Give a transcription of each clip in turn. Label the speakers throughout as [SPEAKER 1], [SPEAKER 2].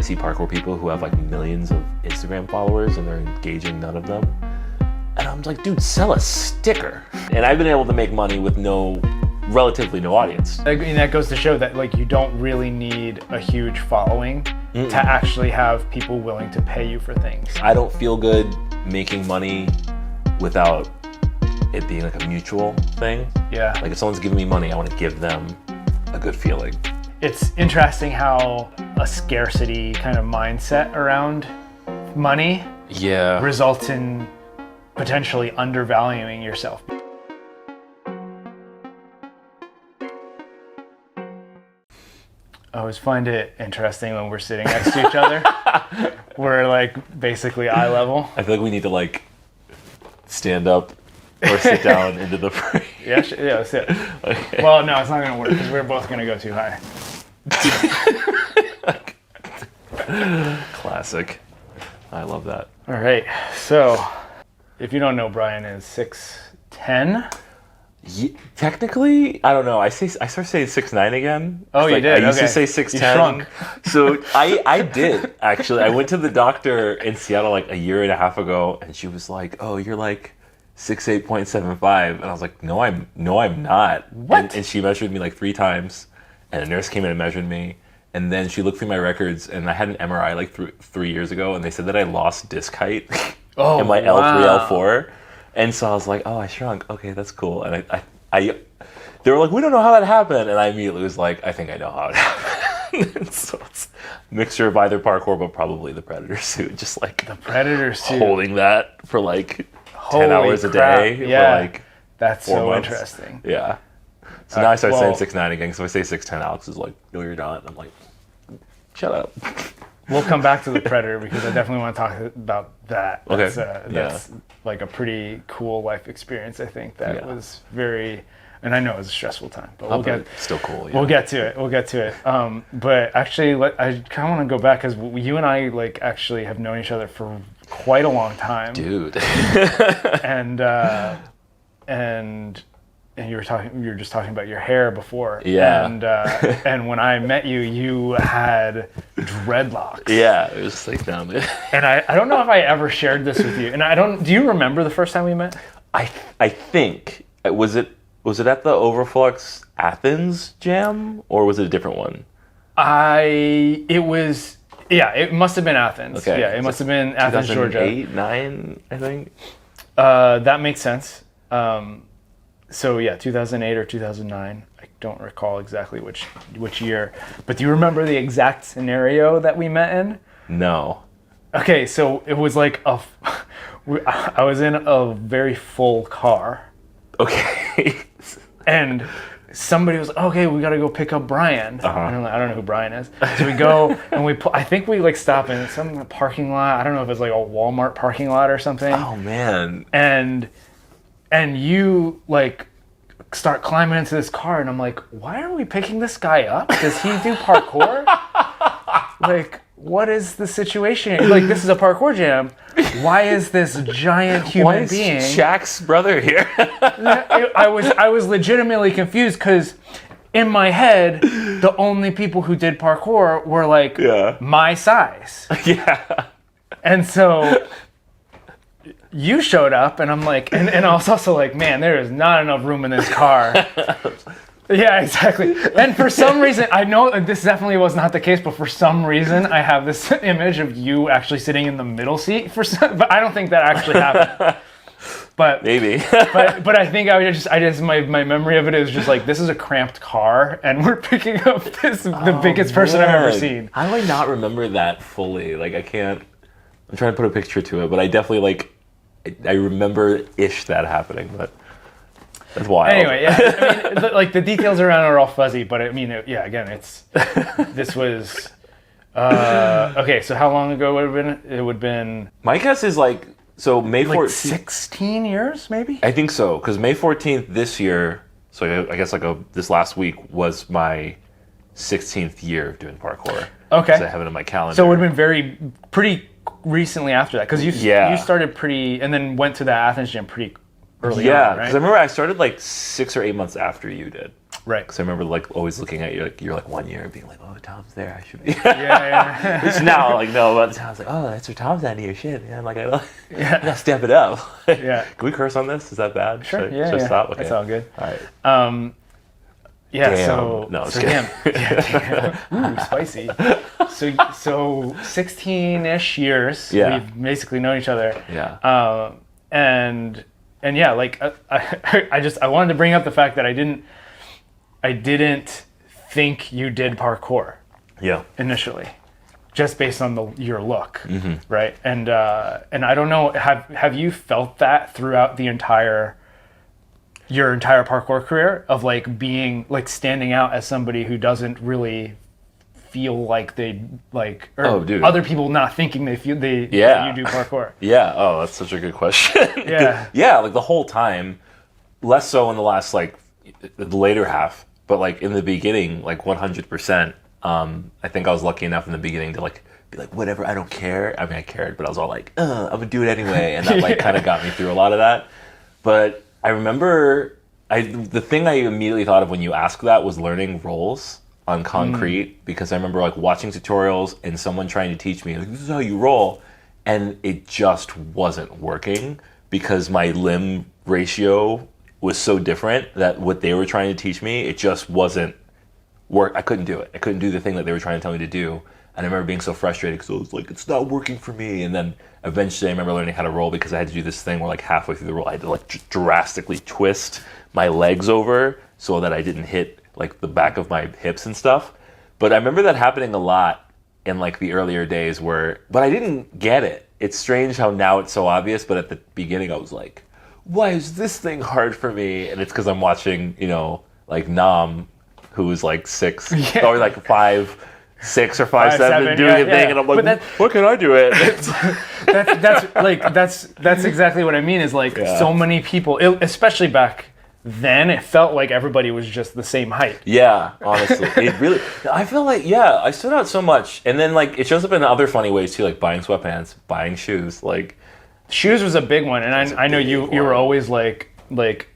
[SPEAKER 1] see parkour people who have like millions of Instagram followers and they're engaging none of them. And I'm like, dude, sell a sticker. And I've been able to make money with relatively no audience.
[SPEAKER 2] And that goes to show that like you don't really need a huge following to actually have people willing to pay you for things.
[SPEAKER 1] I don't feel good making money without it being like a mutual thing.
[SPEAKER 2] Yeah.
[SPEAKER 1] Like if someone's giving me money, I want to give them a good feeling.
[SPEAKER 2] It's interesting how a scarcity kind of mindset around money results in potentially undervaluing yourself. I always find it interesting when we're sitting next to each other. We're like basically eye level.
[SPEAKER 1] I feel like we need to like stand up or sit down into the frame.
[SPEAKER 2] Yeah, let's sit. Okay. Well, no, it's not going to work because we're both going to go too high.
[SPEAKER 1] Classic. I love that.
[SPEAKER 2] All right. So, if you don't know, Brian is 6'10".
[SPEAKER 1] Yeah, technically, I don't know. I started saying 6'9" again.
[SPEAKER 2] Oh, you did?
[SPEAKER 1] I used to say 6'10".
[SPEAKER 2] You shrunk.
[SPEAKER 1] So I did, actually. I went to the doctor in Seattle like a year and a half ago, and she was like, oh, you're like 6'8.75". And I was like, no, I'm not.
[SPEAKER 2] What?
[SPEAKER 1] And she measured me like 3 times, and a nurse came in and measured me. And then she looked through my records, and I had an MRI like 3 years ago, and they said that I lost disc height in my L3, L4. And so I was like, oh, I shrunk. Okay, that's cool. And they were like, we don't know how that happened. And I immediately was like, I think I know how it happened. And so it's a mixture of either parkour, but probably the Predator suit. Just like
[SPEAKER 2] the Predator suit.
[SPEAKER 1] Holding that for like
[SPEAKER 2] Holy
[SPEAKER 1] 10 hours
[SPEAKER 2] crap.
[SPEAKER 1] a day.
[SPEAKER 2] Yeah.
[SPEAKER 1] For like
[SPEAKER 2] that's
[SPEAKER 1] 4
[SPEAKER 2] so
[SPEAKER 1] months.
[SPEAKER 2] Interesting.
[SPEAKER 1] Yeah. So now I started saying 6'9" again. So if I say 6'10", Alex is like, no, you're not. And I'm like, shut up.
[SPEAKER 2] We'll come back to the Predator because I definitely want to talk about that.
[SPEAKER 1] Okay.
[SPEAKER 2] That's like a pretty cool life experience. I think that was very, and I know it was a stressful time, but
[SPEAKER 1] still cool. Yeah.
[SPEAKER 2] We'll get to it. But actually, I kind of want to go back because you and I like actually have known each other for quite a long time,
[SPEAKER 1] dude.
[SPEAKER 2] And you were just talking about your hair before.
[SPEAKER 1] Yeah.
[SPEAKER 2] And when I met you, you had dreadlocks.
[SPEAKER 1] Yeah, it was like down there.
[SPEAKER 2] And I don't know if I ever shared this with you. And do you remember the first time we met?
[SPEAKER 1] I think was it at the Overflux Athens Jam or was it a different one?
[SPEAKER 2] It must have been Athens.
[SPEAKER 1] Okay.
[SPEAKER 2] Yeah, it must have been Athens, Georgia.
[SPEAKER 1] 2008, 9, I think.
[SPEAKER 2] That makes sense. So yeah, 2008 or 2009. I don't recall exactly which year. But do you remember the exact scenario that we met in?
[SPEAKER 1] No.
[SPEAKER 2] Okay, so it was like I was in a very full car.
[SPEAKER 1] Okay.
[SPEAKER 2] And somebody was like, okay, we got to go pick up Brian. And I'm like, I don't know who Brian is. So we go and I think we like stop in some parking lot. I don't know if it's like a Walmart parking lot or something.
[SPEAKER 1] Oh man.
[SPEAKER 2] And you like start climbing into this car and I'm like, why are we picking this guy up? Does he do parkour? Like, what is the situation? Like, this is a parkour jam. Why is this giant human being?
[SPEAKER 1] Why is Shaq's brother here?
[SPEAKER 2] I was legitimately confused because in my head, the only people who did parkour were like my size.
[SPEAKER 1] Yeah.
[SPEAKER 2] And so you showed up and I'm like, and I was also like, man, there is not enough room in this car. Yeah, exactly. And for some reason, I know this definitely was not the case, but for some reason, I have this image of you actually sitting in the middle seat but I don't think that actually happened. But
[SPEAKER 1] maybe.
[SPEAKER 2] but I think I just my memory of it is just like, this is a cramped car and we're picking up the biggest person I've ever seen.
[SPEAKER 1] How do I not remember that fully? Like I'm trying to put a picture to it, but I definitely I remember-ish that happening, but that's wild.
[SPEAKER 2] Anyway, yeah, I mean, the details around are all fuzzy, but I mean, this was, okay, so how long ago would it have been? It would have been...
[SPEAKER 1] My guess is May 14th.
[SPEAKER 2] 16 years, maybe?
[SPEAKER 1] I think so, because May 14th this year, so I guess this last week was my 16th year of doing parkour.
[SPEAKER 2] Okay.
[SPEAKER 1] So I have it in my calendar.
[SPEAKER 2] So it would have been pretty recently after that, because you started and then went to the Athens gym pretty early on, right?
[SPEAKER 1] Yeah, because I remember I started 6 or 8 months after you did.
[SPEAKER 2] Right.
[SPEAKER 1] Because I remember like always looking at you, like you're like 1 year and being like, oh, Tom's there, I should be.
[SPEAKER 2] Yeah.
[SPEAKER 1] Which now like know about the time. I was like, oh, that's where Tom's at here. Shit, man. Like I gotta step it up.
[SPEAKER 2] Yeah.
[SPEAKER 1] Can we curse on this? Is that bad?
[SPEAKER 2] Sure.
[SPEAKER 1] Should I stop? Okay.
[SPEAKER 2] That's all good.
[SPEAKER 1] All right.
[SPEAKER 2] Yeah.
[SPEAKER 1] Damn.
[SPEAKER 2] So
[SPEAKER 1] No,
[SPEAKER 2] so
[SPEAKER 1] just kidding.
[SPEAKER 2] damn. Ooh, spicy. So 16-ish years.
[SPEAKER 1] Yeah.
[SPEAKER 2] We've basically known each other.
[SPEAKER 1] Yeah.
[SPEAKER 2] And yeah, like I wanted to bring up the fact that I didn't think you did parkour
[SPEAKER 1] Yeah.
[SPEAKER 2] initially, just based on your look, right? And I don't know, have you felt that throughout your entire parkour career of like being like standing out as somebody who doesn't really feel like they like, or
[SPEAKER 1] Oh, dude.
[SPEAKER 2] other people not thinking that you do parkour?
[SPEAKER 1] Yeah. Oh, that's such a good question.
[SPEAKER 2] Yeah.
[SPEAKER 1] Yeah. Like the whole time, less so in the last like the later half, but like in the beginning, like 100%. I think I was lucky enough in the beginning to like be like, whatever, I don't care. I mean, I cared, but I was all like, I'm gonna do it anyway, and that like kind of got me through a lot of that. But I remember, the thing I immediately thought of when you asked that was learning rolls on concrete, because I remember like watching tutorials and someone trying to teach me like, this is how you roll, and it just wasn't working because my limb ratio was so different that what they were trying to teach me, it just wasn't work. I couldn't do it. I couldn't do the thing that they were trying to tell me to do. And I remember being so frustrated because I was like, it's not working for me. And then eventually I remember learning how to roll because I had to do this thing where like halfway through the roll, I had to like drastically twist my legs over so that I didn't hit like the back of my hips and stuff. But I remember that happening a lot in like the earlier days but I didn't get it. It's strange how now it's so obvious, but at the beginning I was like, why is this thing hard for me? And it's because I'm watching, like Nam, who is like 6 or like 5'6" or 5'7" doing a thing, and I'm like, what can I do it?
[SPEAKER 2] that's exactly what I mean. Is like so many people, especially back then, it felt like everybody was just the same height.
[SPEAKER 1] Yeah, honestly, it really. I feel like I stood out so much, and then like it shows up in other funny ways too, like buying sweatpants, buying shoes, like.
[SPEAKER 2] Shoes was a big one, and I know you were always like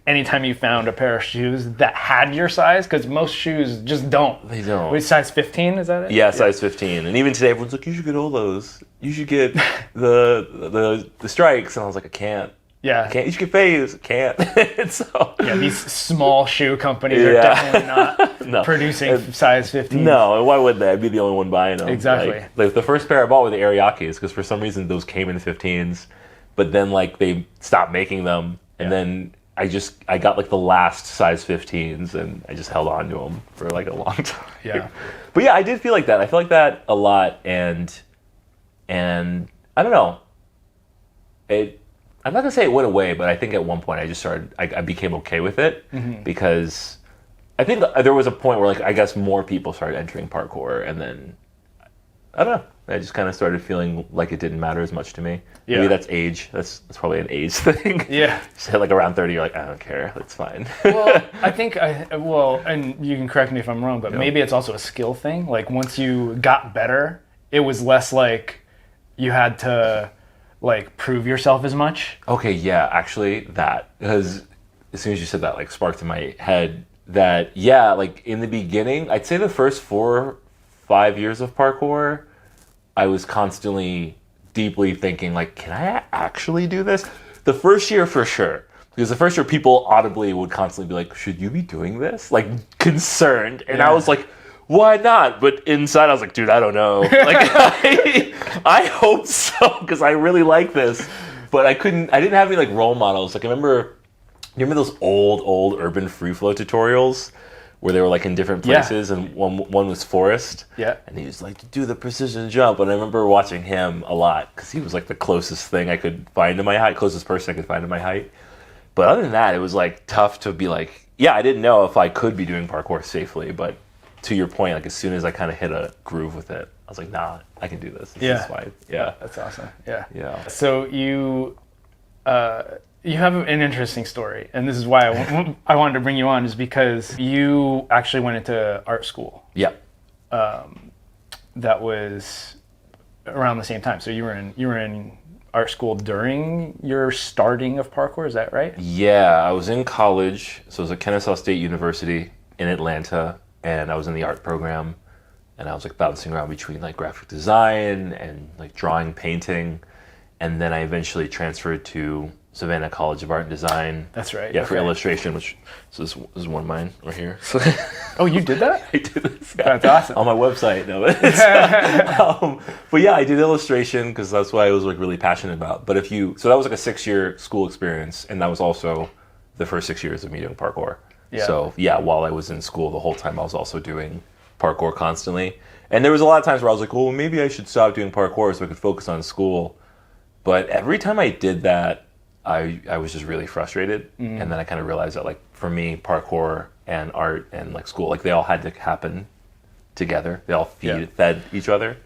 [SPEAKER 2] anytime you found a pair of shoes that had your size, because most shoes just don't.
[SPEAKER 1] They don't.
[SPEAKER 2] Wait, size 15, is that it?
[SPEAKER 1] Yeah, size 15. And even today, everyone's like, you should get all those. You should get the strikes. And I was like, I can't.
[SPEAKER 2] Yeah.
[SPEAKER 1] I can't. You should get phase. I can't. So.
[SPEAKER 2] Yeah, these small shoe companies are definitely not producing size 15.
[SPEAKER 1] No, and why would they? I'd be the only one buying them.
[SPEAKER 2] Exactly.
[SPEAKER 1] Like the first pair I bought were the Ariakis, because for some reason those came in 15s, but then like they stopped making them, and then I got like the last size 15s, and I just held on to them for like a long time.
[SPEAKER 2] Yeah.
[SPEAKER 1] But yeah, I did feel like that. I feel like that a lot, and I don't know. I'm not gonna say it went away, but I think at one point I became okay with it, because I think there was a point where like I guess more people started entering parkour, and then I don't know. I just kind of started feeling like it didn't matter as much to me.
[SPEAKER 2] Yeah.
[SPEAKER 1] Maybe that's age. That's probably an age thing.
[SPEAKER 2] Yeah.
[SPEAKER 1] So like around 30, you're like, I don't care. That's fine.
[SPEAKER 2] Well, I think, and you can correct me if I'm wrong, but maybe it's also a skill thing. Like once you got better, it was less like you had to like prove yourself as much.
[SPEAKER 1] Okay, yeah, actually that. Because as soon as you said that, like sparked in my head that, yeah, like in the beginning, I'd say the first 4-5 years of parkour, I was constantly deeply thinking, like, can I actually do this? The first year for sure. Because the first year people audibly would constantly be like, should you be doing this? Like, concerned. And I was like, why not? But inside I was like, dude, I don't know. Like, I hope so, because I really like this. But I didn't have any like role models. Like, you remember those old urban free flow tutorials? Where they were like in different places, and one was Forrest. Yeah. And he was like, do the precision jump. And I remember watching him a lot, because he was like the closest thing I could find to my height, closest person I could find to my height. But other than that, it was like tough to be like, yeah, I didn't know if I could be doing parkour safely. But to your point, like as soon as I kind of hit a groove with it, I was like, nah, I can do this. This is fine. Yeah.
[SPEAKER 2] That's awesome. Yeah.
[SPEAKER 1] Yeah.
[SPEAKER 2] So you have an interesting story, and this is why I wanted to bring you on, is because you actually went into art school.
[SPEAKER 1] Yeah.
[SPEAKER 2] That was around the same time. So you were in art school during your starting of parkour, is that right?
[SPEAKER 1] Yeah, I was in college, so it was at Kennesaw State University, in Atlanta, and I was in the art program, and I was like bouncing around between like graphic design and like drawing, painting, and then I eventually transferred to Savannah College of Art and Design.
[SPEAKER 2] That's right.
[SPEAKER 1] Yeah, for illustration, which so this is one of mine right here. So
[SPEAKER 2] Oh, you did that?
[SPEAKER 1] I did this.
[SPEAKER 2] That's awesome.
[SPEAKER 1] On my website. No, but yeah, I did illustration because that's what I was like really passionate about. But so that was like a 6-year school experience, and that was also the first 6 years of me doing parkour.
[SPEAKER 2] Yeah.
[SPEAKER 1] So yeah, while I was in school, the whole time I was also doing parkour constantly. And there was a lot of times where I was like, well, maybe I should stop doing parkour so I could focus on school. But every time I did that, I was just really frustrated. And then I kind of realized that like for me, parkour and art and like school, like they all had to happen together. They all fed each other.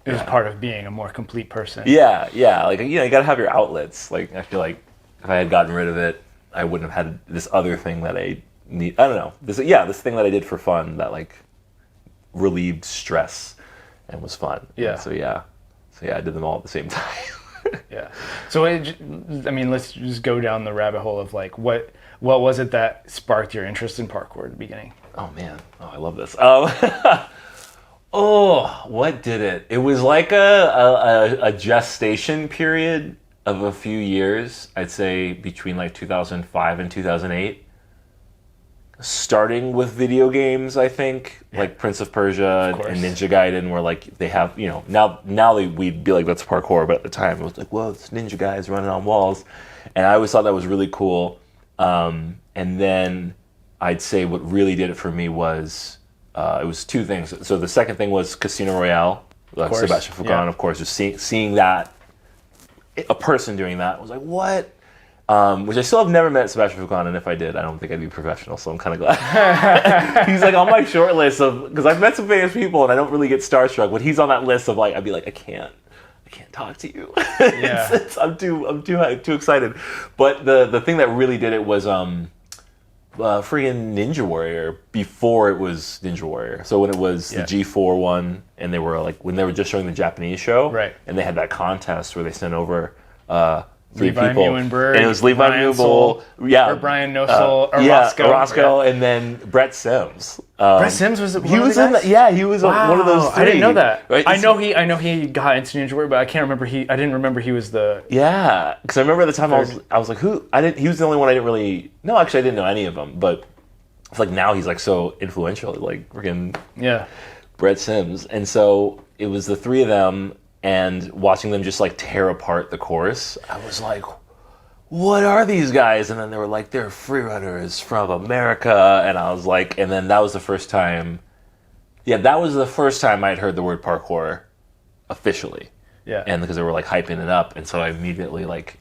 [SPEAKER 2] It was part of being a more complete person.
[SPEAKER 1] Yeah. Like, you know, you got to have your outlets. Like, I feel like if I had gotten rid of it, I wouldn't have had this other thing that I need. I don't know. This thing that I did for fun that like relieved stress and was fun.
[SPEAKER 2] Yeah.
[SPEAKER 1] And so I did them all at the same time.
[SPEAKER 2] Yeah. So let's just go down the rabbit hole of like what was it that sparked your interest in parkour at the beginning?
[SPEAKER 1] Oh man. Oh, I love this. What did it? It was like a gestation period of a few years. I'd say between like 2005 and 2008. Starting with video games, I think, like Prince of Persia and Ninja Gaiden, where like they have, you know, now we'd be like, that's parkour, but at the time it was like, well, it's ninja guys running on walls, and I always thought that was really cool. And then I'd say what really did it for me was it was two things. So the second thing was Casino Royale, Sebastian Foucan, of course, just seeing that a person doing that was like, what? Which I still have never met Sebastian Foucan, and if I did, I don't think I'd be professional, so I'm kind of glad. He's like on my short list because I've met some famous people and I don't really get starstruck, but he's on that list of like, I'd be like, I can't talk to you.
[SPEAKER 2] Yeah.
[SPEAKER 1] I'm too excited. But the thing that really did it was freaking Ninja Warrior before it was Ninja Warrior. So when it was the G4 one, and they were like, when they were just showing the Japanese show,
[SPEAKER 2] right,
[SPEAKER 1] and they had that contest where they sent over 3
[SPEAKER 2] Levi
[SPEAKER 1] people,
[SPEAKER 2] Muhlenberg,
[SPEAKER 1] and it was Levi Muhlenberg,
[SPEAKER 2] or Brian Nosol, or
[SPEAKER 1] Roscoe, and then Brett Sims.
[SPEAKER 2] Brett Sims was
[SPEAKER 1] he was in that. Yeah, he was one of those 3.
[SPEAKER 2] I didn't know that.
[SPEAKER 1] Right?
[SPEAKER 2] I know he got into Ninja Warrior, but I can't remember. I didn't remember he was the.
[SPEAKER 1] Yeah, because I remember at the time I was like, who? He was the only one I didn't really. No, actually, I didn't know any of them. But it's like now he's like so influential, like freaking Brett Sims, and so it was the 3 of them. And watching them just like tear apart the course, I was like, what are these guys? And then they were like, they're freerunners from America. And I was like, and then that was the first time I'd heard the word parkour officially.
[SPEAKER 2] Yeah.
[SPEAKER 1] And because they were like hyping it up. And so I immediately like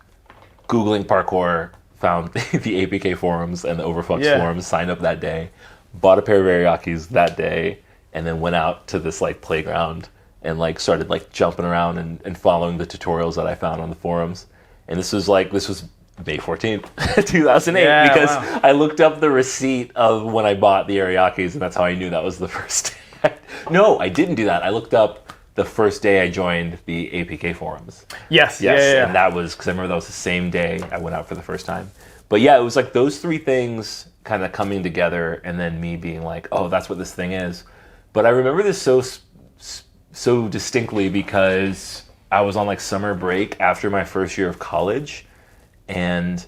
[SPEAKER 1] Googling parkour, found the APK forums and the Overflux forums, signed up that day, bought a pair of Ariakis that day, and then went out to this like playground and like started like jumping around and following the tutorials that I found on the forums. And this was May 14th, 2008, because I looked up the receipt of when I bought the Ariakis, and that's how I knew that was the first day. No, I didn't do that. I looked up the first day I joined the APK forums.
[SPEAKER 2] Yes.
[SPEAKER 1] And that was, because I remember that was the same day I went out for the first time. But yeah, it was like those 3 things kind of coming together, and then me being like, oh, that's what this thing is. But I remember this so distinctly because I was on like summer break after my first year of college, and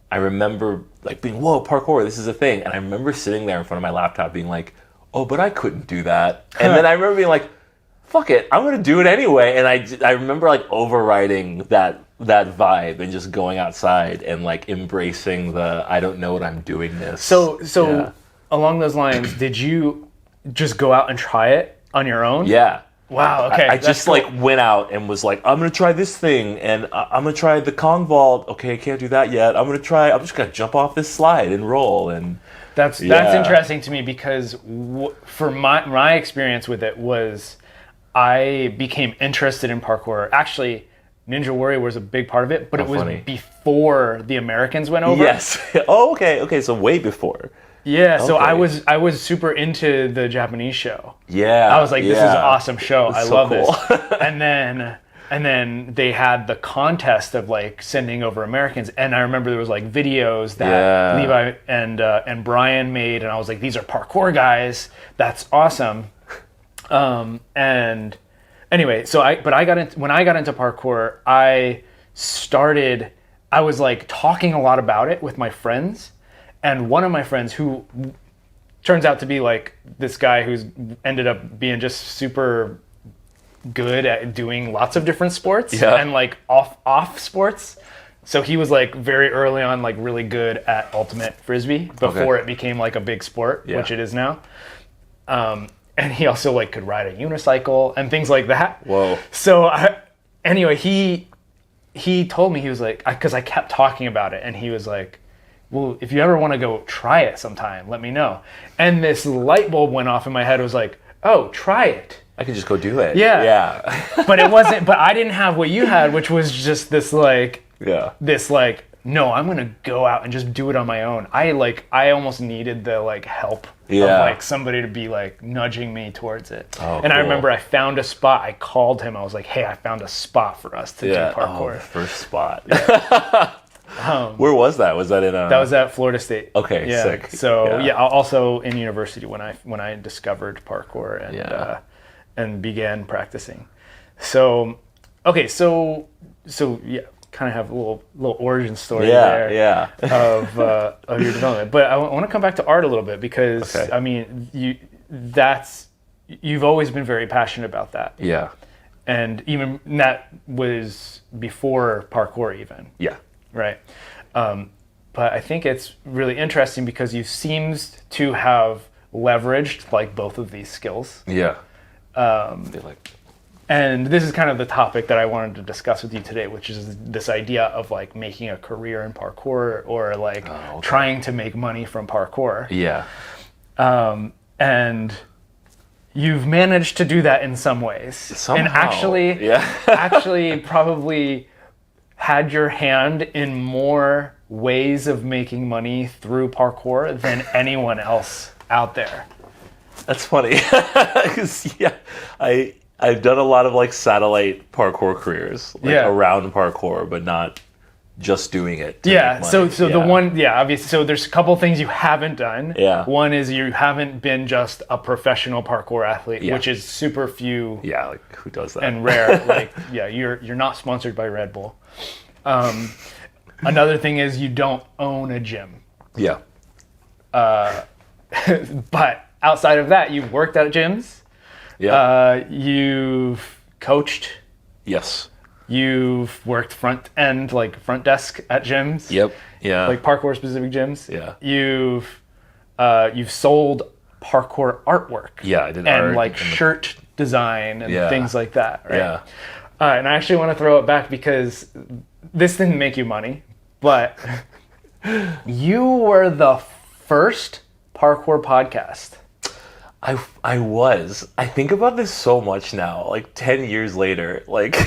[SPEAKER 1] I remember like being, whoa, parkour, this is a thing. And I remember sitting there in front of my laptop being like, oh, but I couldn't do that. And then I remember being like, fuck it, I'm gonna do it anyway. And I remember like overriding that vibe and just going outside and like embracing the I don't know what I'm doing.
[SPEAKER 2] So along those lines, did you just go out and try it on your own?
[SPEAKER 1] Yeah.
[SPEAKER 2] Wow, okay.
[SPEAKER 1] I just like went out and was like, I'm going to try this thing, and I'm going to try the Kong vault. Okay, I can't do that yet. I'm just going to jump off this slide and roll. And
[SPEAKER 2] that's interesting to me because for my experience with it was I became interested in parkour. Actually, Ninja Warrior was a big part of it, but it was before the Americans went over.
[SPEAKER 1] Yes. Oh, okay. Okay, so way before.
[SPEAKER 2] Yeah, so I was super into the Japanese show.
[SPEAKER 1] Yeah.
[SPEAKER 2] I was like, this is an awesome show. I love this. And then And then they had the contest of like sending over Americans, and I remember there was like videos that Levi and Brian made, and I was like, these are parkour guys. That's awesome. And anyway, when I got into parkour, I was like talking a lot about it with my friends, and one of my friends who turns out to be like this guy who's ended up being just super good at doing lots of different sports and like off sports. So he was like very early on like really good at ultimate frisbee before it became like a big sport, which it is now. And he also like could ride a unicycle and things like that.
[SPEAKER 1] Whoa.
[SPEAKER 2] So anyway, he told me, he was like, because I kept talking about it, and he was like, well, if you ever want to go try it sometime, let me know. And this light bulb went off in my head. It was like, oh, try it.
[SPEAKER 1] I could just go do it.
[SPEAKER 2] Yeah. But it wasn't, but I didn't have what you had, which was just this like, no, I'm going to go out and just do it on my own. I almost needed the like help of like somebody to be like nudging me towards it.
[SPEAKER 1] Oh,
[SPEAKER 2] and
[SPEAKER 1] cool.
[SPEAKER 2] I remember I found a spot. I called him. I was like, hey, I found a spot for us to do parkour.
[SPEAKER 1] Oh, the first spot. Where was that? Was that in
[SPEAKER 2] That was at Florida State.
[SPEAKER 1] Okay,
[SPEAKER 2] yeah.
[SPEAKER 1] sick.
[SPEAKER 2] So also in university when I discovered parkour and began practicing. So okay, so yeah, kind of have a little origin story there of your development. But I want to come back to art a little bit because I mean you've always been very passionate about that.
[SPEAKER 1] Yeah.
[SPEAKER 2] And even that was before parkour even.
[SPEAKER 1] Yeah.
[SPEAKER 2] Right. But I think it's really interesting because you seemed to have leveraged like both of these skills.
[SPEAKER 1] Yeah.
[SPEAKER 2] And this is kind of the topic that I wanted to discuss with you today, which is this idea of like making a career in parkour or like trying to make money from parkour.
[SPEAKER 1] Yeah.
[SPEAKER 2] And you've managed to do that in some ways.
[SPEAKER 1] Somehow.
[SPEAKER 2] And actually probably had your hand in more ways of making money through parkour than anyone else out there.
[SPEAKER 1] That's funny. 'Cause, I've done a lot of like satellite parkour careers, around parkour, but not just doing it.
[SPEAKER 2] The one, obviously. So there's a couple things you haven't done.
[SPEAKER 1] Yeah.
[SPEAKER 2] One is you haven't been just a professional parkour athlete, which is super few.
[SPEAKER 1] Yeah, like who does that?
[SPEAKER 2] And rare. Like, you're not sponsored by Red Bull. Another thing is you don't own a gym.
[SPEAKER 1] Yeah.
[SPEAKER 2] But outside of that, you've worked at gyms.
[SPEAKER 1] Yeah.
[SPEAKER 2] You've coached.
[SPEAKER 1] Yes.
[SPEAKER 2] You've worked front desk at gyms.
[SPEAKER 1] Yep. Yeah.
[SPEAKER 2] Like parkour specific gyms.
[SPEAKER 1] Yeah.
[SPEAKER 2] You've sold parkour artwork.
[SPEAKER 1] Yeah, I did
[SPEAKER 2] and
[SPEAKER 1] art
[SPEAKER 2] like shirt design and things like that. Right?
[SPEAKER 1] Yeah.
[SPEAKER 2] And I actually want to throw it back because this didn't make you money, but you were the first parkour podcast.
[SPEAKER 1] I was. I think about this so much now, like 10 years later, like,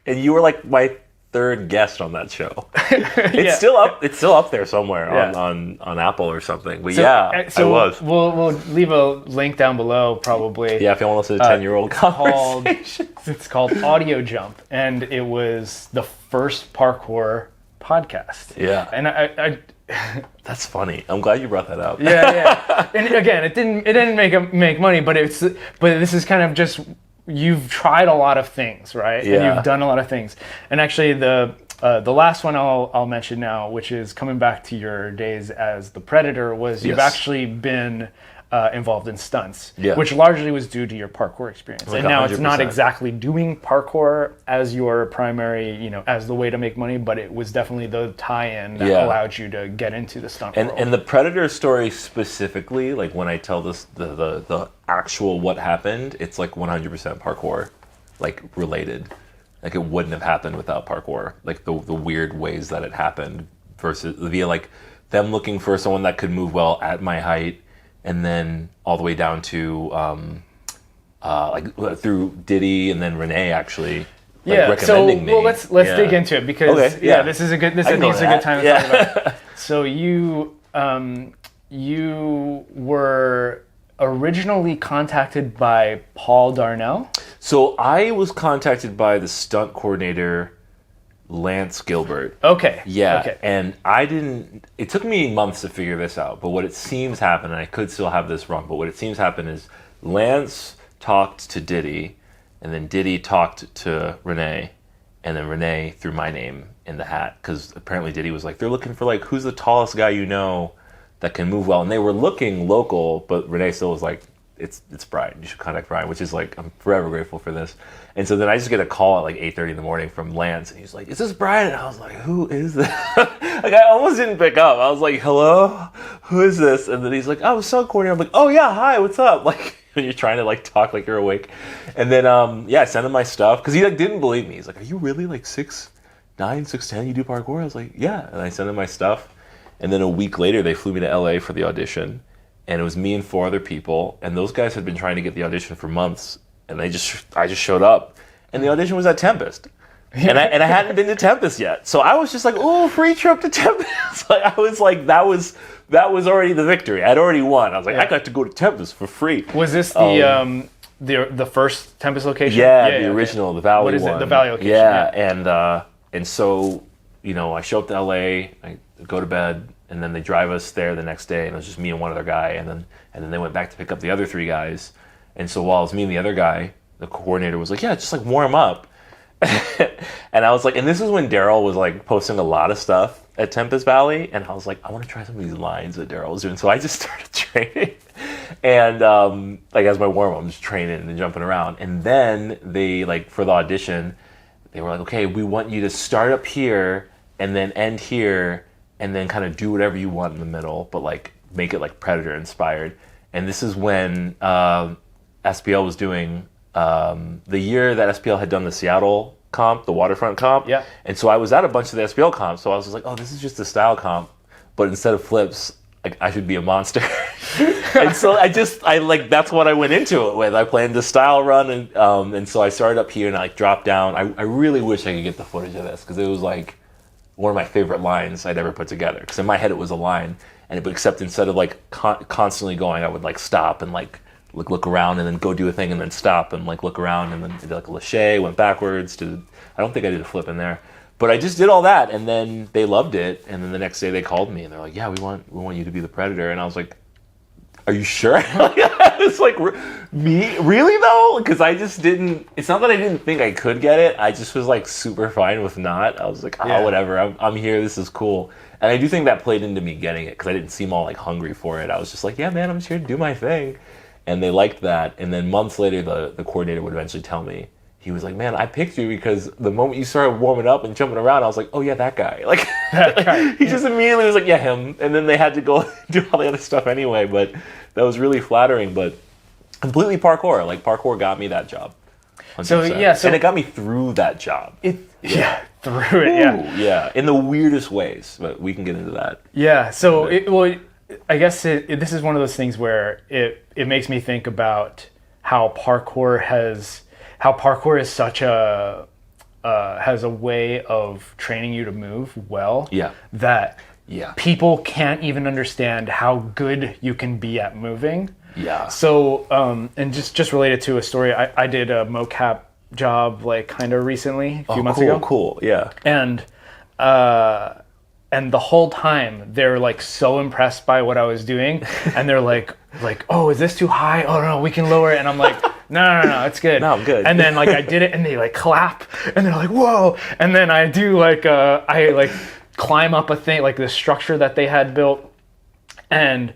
[SPEAKER 1] and you were like my third guest on that show. It's still up there somewhere on Apple or something. But I was.
[SPEAKER 2] We'll leave a link down below probably.
[SPEAKER 1] Yeah, if you want to listen to 10-year-old conversations.
[SPEAKER 2] It's called Audio Jump, and it was the first parkour podcast.
[SPEAKER 1] Yeah.
[SPEAKER 2] And I
[SPEAKER 1] that's funny. I'm glad you brought that up.
[SPEAKER 2] Yeah. And again, it didn't make money, but this is kind of just, you've tried a lot of things, right?
[SPEAKER 1] Yeah.
[SPEAKER 2] And you've done a lot of things. And actually the last one I'll mention now, which is coming back to your days as the Predator, was you've actually been involved in stunts, which largely was due to your parkour experience.
[SPEAKER 1] Like
[SPEAKER 2] and now
[SPEAKER 1] 100%.
[SPEAKER 2] It's not exactly doing parkour as your primary, as the way to make money, but it was definitely the tie-in that allowed you to get into the stunt world.
[SPEAKER 1] And the Predator story specifically, like when I tell this the actual what happened, it's like 100% parkour, like related. Like it wouldn't have happened without parkour. Like the weird ways that it happened versus via like them looking for someone that could move well at my height. And then all the way down to like through Diddy and then Rene actually recommending me.
[SPEAKER 2] Well, let's dig into it because this is a good time to talk about it. So you were originally contacted by Paul Darnell?
[SPEAKER 1] So I was contacted by the stunt coordinator, Lance Gilbert.
[SPEAKER 2] Okay.
[SPEAKER 1] Yeah,
[SPEAKER 2] Okay.
[SPEAKER 1] and it took me months to figure this out, but what it seems happened, and I could still have this wrong, but what it seems happened is Lance talked to Diddy, and then Diddy talked to Rene, and then Rene threw my name in the hat, because apparently Diddy was like, they're looking for like, who's the tallest guy you know that can move well, and they were looking local, but Rene still was like, it's Brian, you should contact Brian, which is like, I'm forever grateful for this. And so then I just get a call at like 8:30 in the morning from Lance, and he's like, is this Brian? And I was like, who is this? Like, I almost didn't pick up. I was like, hello? Who is this? And then he's like, oh, stunt coordinator. I'm like, oh yeah, hi, what's up? Like, when you're trying to like talk like you're awake. And then, I sent him my stuff, because he like didn't believe me. He's like, are you really like 6'9", 6'10", you do parkour? I was like, yeah. And I sent him my stuff. And then a week later, they flew me to LA for the audition. And it was me and 4 other people, and those guys had been trying to get the audition for months, and I just showed up, and the audition was at Tempest, and I hadn't been to Tempest yet, so I was just like, oh, free trip to Tempest. Like, I was like, that was already the victory. I'd already won. I was like, I got to go to Tempest for free.
[SPEAKER 2] Was this the first Tempest location?
[SPEAKER 1] Yeah, the original, the Valley one.
[SPEAKER 2] What is it? The Valley location.
[SPEAKER 1] Yeah, and so I show up to LA, I go to bed. And then they drive us there the next day, and it was just me and one other guy. And then they went back to pick up the other 3 guys. And so while it was me and the other guy, the coordinator was like, yeah, just like warm up. And I was like, and this is when Daryl was like posting a lot of stuff at Tempest Valley. And I was like, I want to try some of these lines that Daryl was doing. So I just started training. And like as my warm up, I'm just training and jumping around. And then they like for the audition, they were like, okay, we want you to start up here and then end here. And then kind of do whatever you want in the middle, but like make it like Predator inspired. And this is when SPL was doing the year that SPL had done the Seattle comp, the waterfront comp.
[SPEAKER 2] Yeah.
[SPEAKER 1] And so I was at a bunch of the SPL comps, so I was just like, oh, this is just a style comp, but instead of flips, I should be a monster. And so I like that's what I went into it with. I planned the style run, and so I started up here and I like dropped down. I really wish I could get the footage of this because it was like one of my favorite lines I'd ever put together. Because in my head it was a line, except instead of like constantly going, I would like stop and like look around and then go do a thing and then stop and like look around and then did like a lache, went backwards to. I don't think I did a flip in there, but I just did all that, and then they loved it. And then the next day they called me and they're like, yeah, we want you to be the Predator. And I was like, are you sure? It's like, me? Really though? Because I just didn't, it's not that I didn't think I could get it. I just was like super fine with not. I was like, whatever, I'm here, this is cool. And I do think that played into me getting it because I didn't seem all like hungry for it. I was just like, yeah, man, I'm just here to do my thing. And they liked that. And then months later, the coordinator would eventually tell me, he was like, man, I picked you because the moment you started warming up and jumping around, I was like, oh yeah, that guy. Like, that guy. He just immediately was like, yeah, him. And then they had to go do all the other stuff anyway. But that was really flattering. But completely parkour. Like, parkour got me that job. 100%.
[SPEAKER 2] So
[SPEAKER 1] and it got me through that job.
[SPEAKER 2] Through it.
[SPEAKER 1] Yeah, in the weirdest ways. But we can get into that.
[SPEAKER 2] Yeah. So I guess this is one of those things where it makes me think about how parkour is such a has a way of training you to move well.
[SPEAKER 1] Yeah.
[SPEAKER 2] That people can't even understand how good you can be at moving.
[SPEAKER 1] Yeah.
[SPEAKER 2] So and just related to a story, I did a mocap job like kind of recently, a few months ago.
[SPEAKER 1] Cool. Yeah.
[SPEAKER 2] And the whole time they're like so impressed by what I was doing, and they're like, oh, is this too high? Oh no, we can lower it. And I'm like, no, it's good.
[SPEAKER 1] No, I'm good.
[SPEAKER 2] And then like I did it, and they like clap, and they're like, whoa. And then I do like I like climb up a thing, like the structure that they had built, and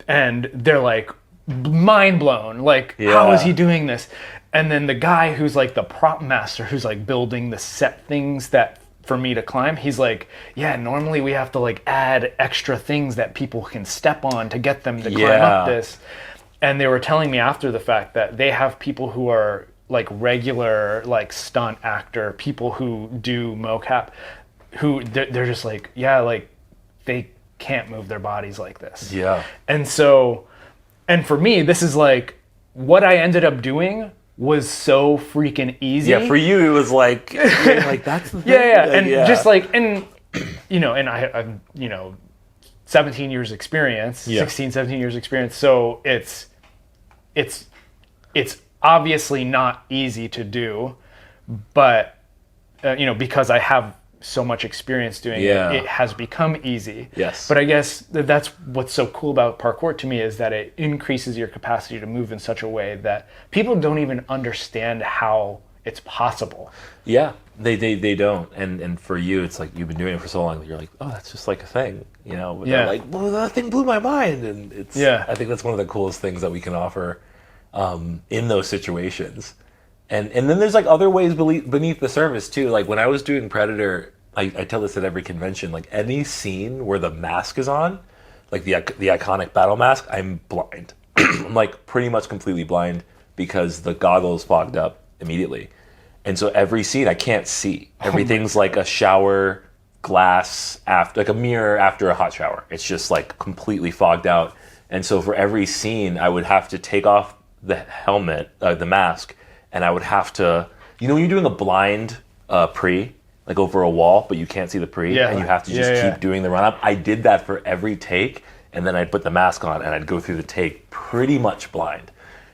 [SPEAKER 2] they're like mind blown. Like, how is he doing this? And then the guy who's like the prop master, who's like building the set things that for me to climb, he's like, yeah, normally we have to like add extra things that people can step on to get them to climb up this. And they were telling me after the fact that they have people who are like regular like stunt actor, people who do mocap, who they're just like, like they can't move their bodies like this.
[SPEAKER 1] Yeah.
[SPEAKER 2] And so, and for me, this is like what I ended up doing was so freaking easy.
[SPEAKER 1] Yeah, for you it was like, that's the thing.
[SPEAKER 2] Just like, and you know, and I'm 17 years experience, 16, 17 years experience. So it's obviously not easy to do, but because I have so much experience doing it has become easy.
[SPEAKER 1] Yes.
[SPEAKER 2] But I guess that's what's so cool about parkour to me, is that it increases your capacity to move in such a way that people don't even understand how it's possible.
[SPEAKER 1] Yeah, they don't. And for you, it's like you've been doing it for so long that you're like, oh, that's just like a thing, But they're like, well, that thing blew my mind. And I think that's one of the coolest things that we can offer in those situations. And then there's like other ways beneath the surface too. Like when I was doing Predator, I tell this at every convention, like any scene where the mask is on, like the iconic battle mask, I'm blind. I'm like pretty much completely blind because the goggles fogged up immediately. And so every scene I can't see. Everything's like a shower glass after, like a mirror after a hot shower. It's just like completely fogged out. And so for every scene, I would have to take off the helmet, the mask, and I would have to, when you're doing a blind pre, like over a wall, but you can't see the pre, and you have to just keep doing the run up. I did that for every take, and then I'd put the mask on, and I'd go through the take pretty much blind.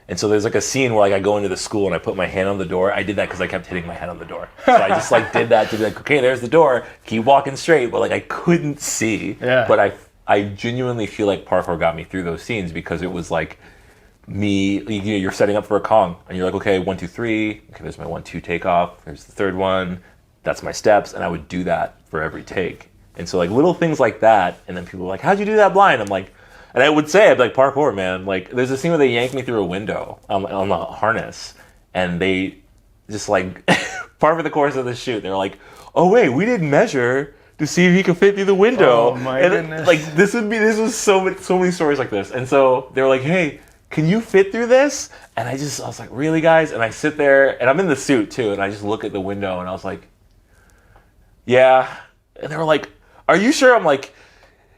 [SPEAKER 1] And so there's like a scene where like I go into the school and I put my hand on the door. I did that because I kept hitting my head on the door. So I just like did that to be like, okay, there's the door, keep walking straight, but like I couldn't see.
[SPEAKER 2] Yeah.
[SPEAKER 1] But I genuinely feel like parkour got me through those scenes because it was like, you're setting up for a Kong and you're like, okay, 1, 2, 3, okay, there's my 1, 2 takeoff, there's the third one, that's my steps, and I would do that for every take. And so like little things like that, and then people were like, how'd you do that blind? I'm like, and I would say, I'd be like, parkour, man. Like there's a scene where they yanked me through a window on the harness, and they just like part of the course of the shoot, they were like, oh wait, we didn't measure to see if he could fit through the window.
[SPEAKER 2] Oh my goodness.
[SPEAKER 1] Like this was so many stories like this. And so they were like, hey, can you fit through this? And I was like, really, guys? And I sit there, and I'm in the suit too, and I just look at the window, and I was like, yeah. And they were like, are you sure? I'm like,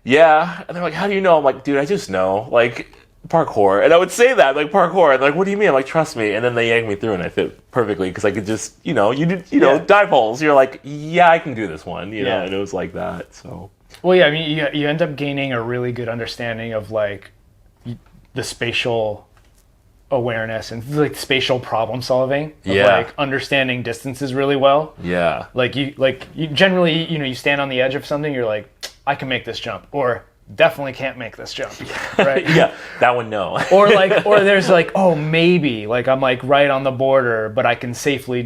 [SPEAKER 1] yeah. And they're like, how do you know? I'm like, dude, I just know, like, parkour. And I would say that, like, parkour. And they're like, what do you mean? I'm like, trust me. And then they yanked me through, and I fit perfectly, because I could just, dive holes. You're like, yeah, I can do this one, know, and it was like that, so.
[SPEAKER 2] Well, yeah, I mean, you end up gaining a really good understanding of, like, the spatial awareness and like spatial problem solving of like understanding distances really well.
[SPEAKER 1] Yeah.
[SPEAKER 2] Like you generally, you stand on the edge of something, you're like, I can make this jump, or definitely can't make this jump. Right?
[SPEAKER 1] Yeah. That one, no.
[SPEAKER 2] or there's like, oh, maybe, like I'm like right on the border, but I can safely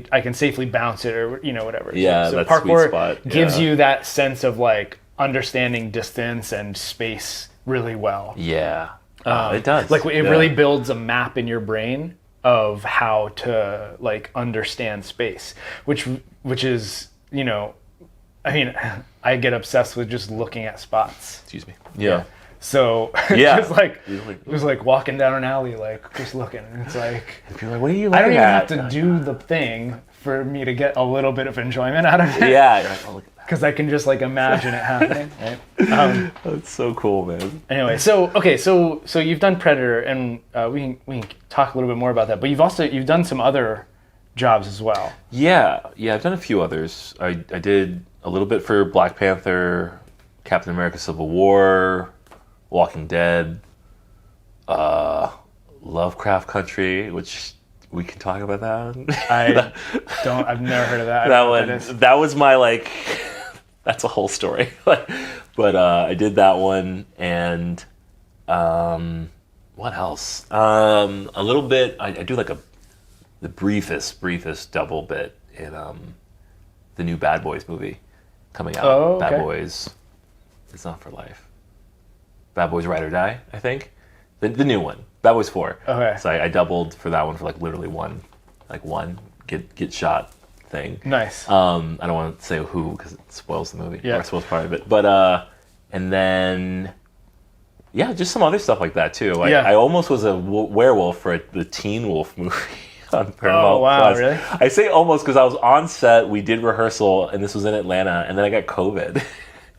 [SPEAKER 2] bounce it, or whatever.
[SPEAKER 1] Yeah.
[SPEAKER 2] So
[SPEAKER 1] that's
[SPEAKER 2] parkour
[SPEAKER 1] sweet spot.
[SPEAKER 2] gives you that sense of like understanding distance and space really well.
[SPEAKER 1] Yeah. It does.
[SPEAKER 2] Like it really builds a map in your brain of how to like understand space, which is, I mean, I get obsessed with just looking at spots.
[SPEAKER 1] Excuse me. Yeah.
[SPEAKER 2] So just like walking down an alley, like just looking, and it's like,
[SPEAKER 1] you're like, what are you looking
[SPEAKER 2] I don't even
[SPEAKER 1] at?
[SPEAKER 2] have to do the thing for me to get a little bit of enjoyment out of it.
[SPEAKER 1] Yeah. You're like, oh, look at that.
[SPEAKER 2] Because I can just like imagine it happening. Right?
[SPEAKER 1] That's so cool, man.
[SPEAKER 2] Anyway, so you've done Predator, and we can talk a little bit more about that. But you've done some other jobs as well.
[SPEAKER 1] Yeah, I've done a few others. I did a little bit for Black Panther, Captain America: Civil War, Walking Dead, Lovecraft Country, which we can talk about that.
[SPEAKER 2] I've never heard of that.
[SPEAKER 1] That was my like. That's a whole story. But I did that one, and what else? A little bit. I do like the briefest double bit in the new Bad Boys movie coming out.
[SPEAKER 2] Oh, okay.
[SPEAKER 1] Bad Boys. It's Not for Life. Bad Boys Ride or Die, I think. The new one. Bad Boys 4.
[SPEAKER 2] Okay.
[SPEAKER 1] So I doubled for that one for like literally one get shot thing.
[SPEAKER 2] Nice.
[SPEAKER 1] I don't want to say who because it spoils the movie.
[SPEAKER 2] Yeah.
[SPEAKER 1] Or it spoils part of it. But and then just some other stuff like that too. I almost was a werewolf for the Teen Wolf movie on Paramount.
[SPEAKER 2] Oh wow,
[SPEAKER 1] Plus.
[SPEAKER 2] really?
[SPEAKER 1] I say almost because I was on set. We did rehearsal, and this was in Atlanta, and then I got COVID.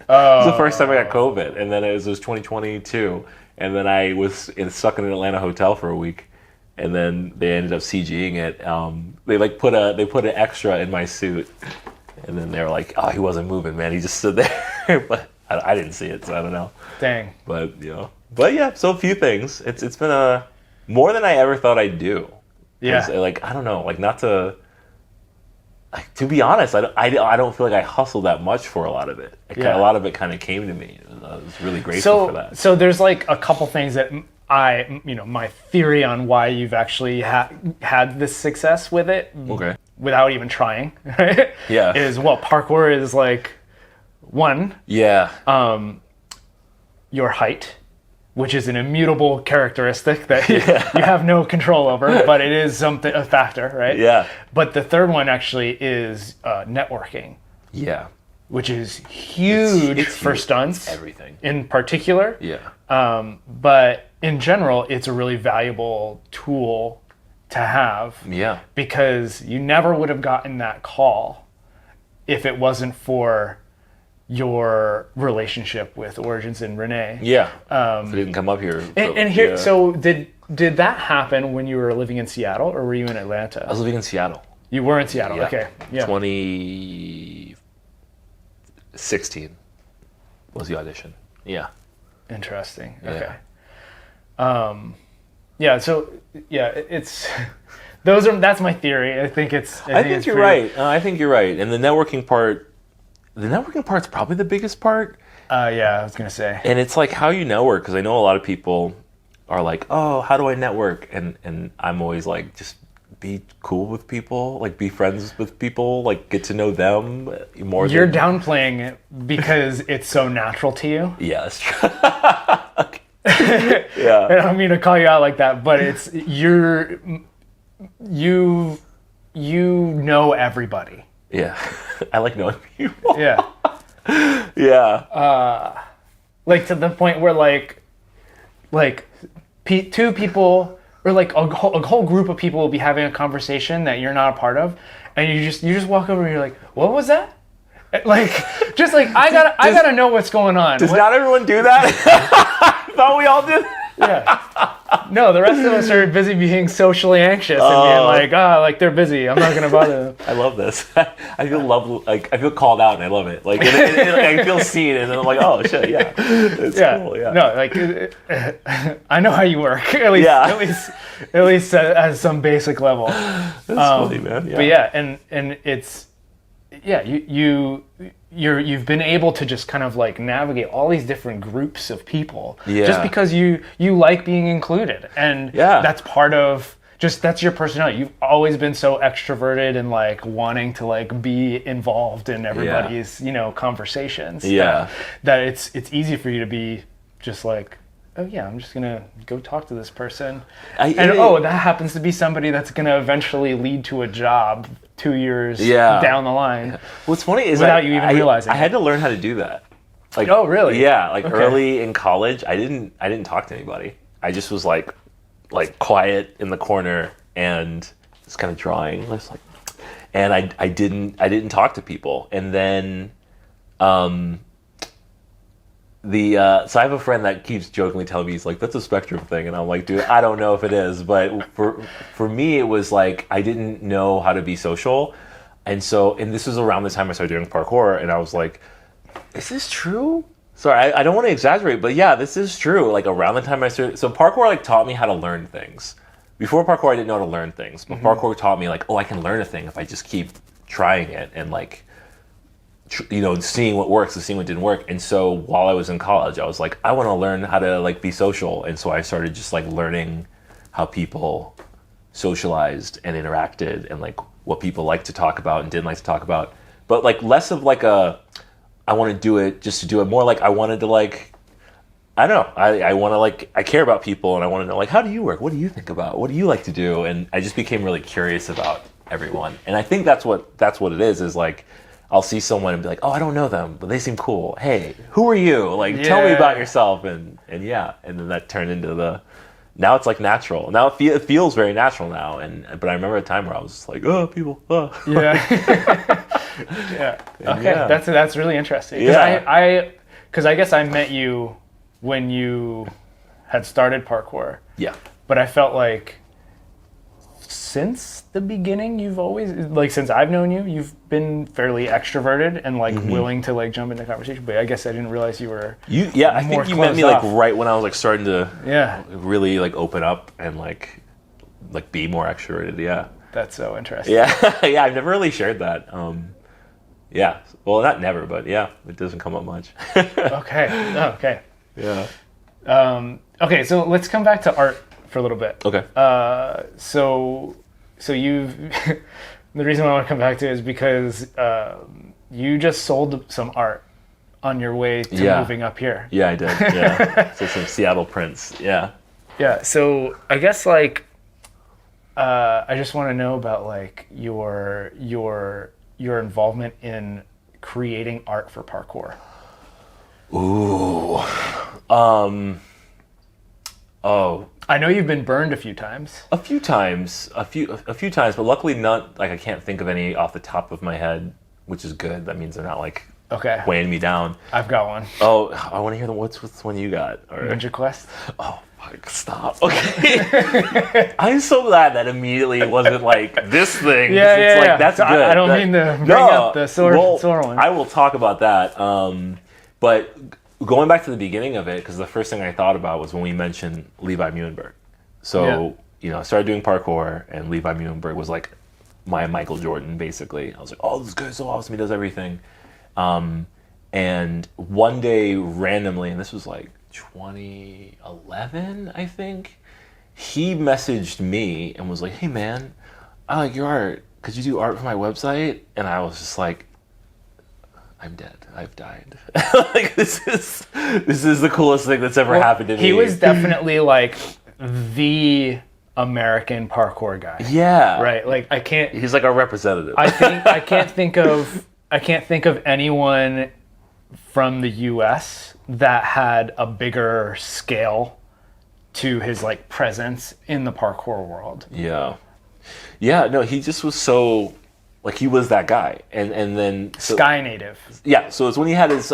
[SPEAKER 2] Oh.
[SPEAKER 1] It was the first time I got COVID, and then it was 2022, and then I was stuck in an Atlanta hotel for a week. And then they ended up CGing it. They put an extra in my suit, and then they were like, "Oh, he wasn't moving, man. He just stood there." But I didn't see it, so I don't know.
[SPEAKER 2] Dang.
[SPEAKER 1] But so a few things. It's been a more than I ever thought I'd do.
[SPEAKER 2] Yeah.
[SPEAKER 1] Like, I don't know, like, not to... Like, to be honest, I don't feel like I hustled that much for a lot of it. A lot of it kind of came to me. I was really grateful for that.
[SPEAKER 2] So there's like a couple things that my theory on why you've actually had this success with it,
[SPEAKER 1] Okay.
[SPEAKER 2] without even trying, right?
[SPEAKER 1] Yeah.
[SPEAKER 2] Is parkour is like, one,
[SPEAKER 1] Yeah.
[SPEAKER 2] your height, which is an immutable characteristic that you have no control over, but it is a factor, right?
[SPEAKER 1] Yeah.
[SPEAKER 2] But the third one actually is networking,
[SPEAKER 1] Yeah.
[SPEAKER 2] which is huge
[SPEAKER 1] It's
[SPEAKER 2] for
[SPEAKER 1] huge.
[SPEAKER 2] stunts.
[SPEAKER 1] It's everything.
[SPEAKER 2] In particular.
[SPEAKER 1] Yeah.
[SPEAKER 2] But in general, it's a really valuable tool to have.
[SPEAKER 1] Yeah.
[SPEAKER 2] Because you never would have gotten that call if it wasn't for your relationship with Origins and Rene.
[SPEAKER 1] Yeah. So I didn't come up here.
[SPEAKER 2] And here, so did that happen when you were living in Seattle, or were you in Atlanta?
[SPEAKER 1] I was living in Seattle.
[SPEAKER 2] You were in Seattle.
[SPEAKER 1] Yeah.
[SPEAKER 2] Okay. Yeah.
[SPEAKER 1] 2016 was the audition. Yeah.
[SPEAKER 2] Interesting.
[SPEAKER 1] Yeah.
[SPEAKER 2] Okay. Yeah. So yeah, it's that's my theory. I think it's.
[SPEAKER 1] I think you're right. I think you're right. And the networking part's probably the biggest part.
[SPEAKER 2] Yeah, I was gonna say.
[SPEAKER 1] And it's like how you network, because I know a lot of people are like, oh, how do I network? And I'm always like, just be cool with people, like be friends with people, like get to know them more.
[SPEAKER 2] You're downplaying it because it's so natural to you.
[SPEAKER 1] Yeah, that's true. Yeah.
[SPEAKER 2] I don't mean to call you out like that, but it's you know everybody.
[SPEAKER 1] Yeah. I like knowing people.
[SPEAKER 2] Yeah.
[SPEAKER 1] Yeah.
[SPEAKER 2] Like to the point where two people or like a whole group of people will be having a conversation that you're not a part of, and you just walk over and you're like, what was that? Like, just like I gotta know what's going on.
[SPEAKER 1] Does not everyone do that? I thought we all did.
[SPEAKER 2] Yeah. No, the rest of us are busy being socially anxious and being like they're busy. I'm not gonna bother them.
[SPEAKER 1] I love this. I feel called out and I love it. Like I feel seen and then I'm like, oh shit, yeah, it's cool. Yeah.
[SPEAKER 2] No, like I know how you work. At least at some basic level.
[SPEAKER 1] That's funny, man. Yeah.
[SPEAKER 2] But yeah, and it's you've been able to just kind of like navigate all these different groups of people just because you like being included, and that's part of that's your personality. You've always been so extroverted and like wanting to like be involved in everybody's conversations. That it's easy for you to be just like, oh yeah, I'm just gonna go talk to this person, that happens to be somebody that's gonna eventually lead to a job 2 years down the line.
[SPEAKER 1] What's funny is
[SPEAKER 2] without you even realizing
[SPEAKER 1] I had to learn how to do that. Like,
[SPEAKER 2] oh really?
[SPEAKER 1] Yeah, like early in college, I didn't talk to anybody. I just was like quiet in the corner and just kind of drawing, and I didn't talk to people, and then so I have a friend that keeps jokingly telling me, he's like, that's a spectrum thing, and I'm like, dude, I don't know if it is, but for me it was like I didn't know how to be social, and this was around the time I started doing parkour, and I was like, is this true? Sorry, I don't want to exaggerate, but yeah, this is true. Like around the time I started, so parkour like taught me how to learn things. Before parkour, I didn't know how to learn things, but parkour taught me like, oh, I can learn a thing if I just keep trying it and like, seeing what works and seeing what didn't work. And so while I was in college, I was like, I want to learn how to like be social. And so I started just like learning how people socialized and interacted and like what people like to talk about and didn't like to talk about. But like less of like I want to do it just to do it, more like I wanted to like, I don't know, I want to like, I care about people and I want to know like, how do you work? What do you think about? What do you like to do? And I just became really curious about everyone. And I think that's what it is like, I'll see someone and be like, oh, I don't know them, but they seem cool. Hey, who are you? Like, tell me about yourself. And then that turned into now it's like natural. Now it feels very natural now. But I remember a time where I was just like, oh, people, oh.
[SPEAKER 2] Yeah. Yeah. Okay.
[SPEAKER 1] Yeah.
[SPEAKER 2] That's really interesting. Because I guess I met you when you had started parkour.
[SPEAKER 1] Yeah.
[SPEAKER 2] But I felt like since the beginning you've always, like, since I've known you, you've been fairly extroverted and like willing to like jump into conversation, but I guess I didn't realize you were
[SPEAKER 1] I think you met me like right when I was like starting to really like open up and like be more extroverted. Yeah,
[SPEAKER 2] that's so interesting.
[SPEAKER 1] Yeah. Yeah, I've never really shared that. Yeah, well, not never, but yeah, it doesn't come up much.
[SPEAKER 2] Okay.
[SPEAKER 1] Yeah.
[SPEAKER 2] Okay, so let's come back to art for a little bit.
[SPEAKER 1] Okay.
[SPEAKER 2] So you've the reason why I want to come back to it is because you just sold some art on your way to moving up here.
[SPEAKER 1] Yeah, I did. Yeah. So some Seattle prints. Yeah.
[SPEAKER 2] Yeah. So I guess like I just want to know about like your involvement in creating art for parkour.
[SPEAKER 1] Ooh. Oh.
[SPEAKER 2] I know you've been burned a few times.
[SPEAKER 1] A few times, but luckily not, like I can't think of any off the top of my head, which is good. That means they're not like weighing me down.
[SPEAKER 2] I've got one.
[SPEAKER 1] Oh, I want to hear what's the one you got? Or...
[SPEAKER 2] Ninja Quest.
[SPEAKER 1] Oh, fuck, stop. Okay. I'm so glad that immediately it wasn't like this thing.
[SPEAKER 2] Yeah.
[SPEAKER 1] That's
[SPEAKER 2] so
[SPEAKER 1] good.
[SPEAKER 2] I don't mean to bring up the sore one.
[SPEAKER 1] I will talk about that. But going back to the beginning of it, because the first thing I thought about was when we mentioned Levi Muhlenberg. So, I started doing parkour, and Levi Muhlenberg was like my Michael Jordan, basically. I was like, oh, this guy's so awesome. He does everything. And one day, randomly, and this was like 2011, I think, he messaged me and was like, hey, man, I like your art. Could you do art for my website? And I was just like, I'm dead. I've died. Like this is the coolest thing that's ever happened to me.
[SPEAKER 2] He was definitely like the American parkour guy.
[SPEAKER 1] Yeah.
[SPEAKER 2] Right. Like I can't.
[SPEAKER 1] He's like our representative.
[SPEAKER 2] I can't think of anyone from the U.S. that had a bigger scale to his like presence in the parkour world.
[SPEAKER 1] Yeah. Yeah. No, he just was so. Like he was that guy, and then
[SPEAKER 2] Sky Native.
[SPEAKER 1] Yeah, so it's when he had his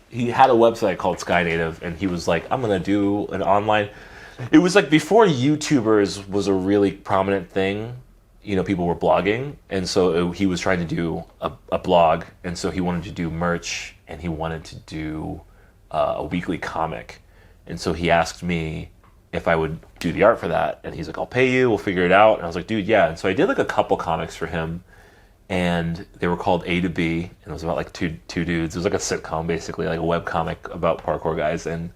[SPEAKER 1] he had a website called Sky Native, and he was like, I'm gonna do an online. It was like before YouTubers was a really prominent thing. People were blogging, and so he was trying to do a blog, and so he wanted to do merch, and he wanted to do a weekly comic, and so he asked me if I would do the art for that, and he's like, I'll pay you, we'll figure it out, and I was like, dude, yeah, and so I did like a couple comics for him. And they were called A to B, and it was about like two dudes. It was like a sitcom, basically, like a webcomic about parkour guys. And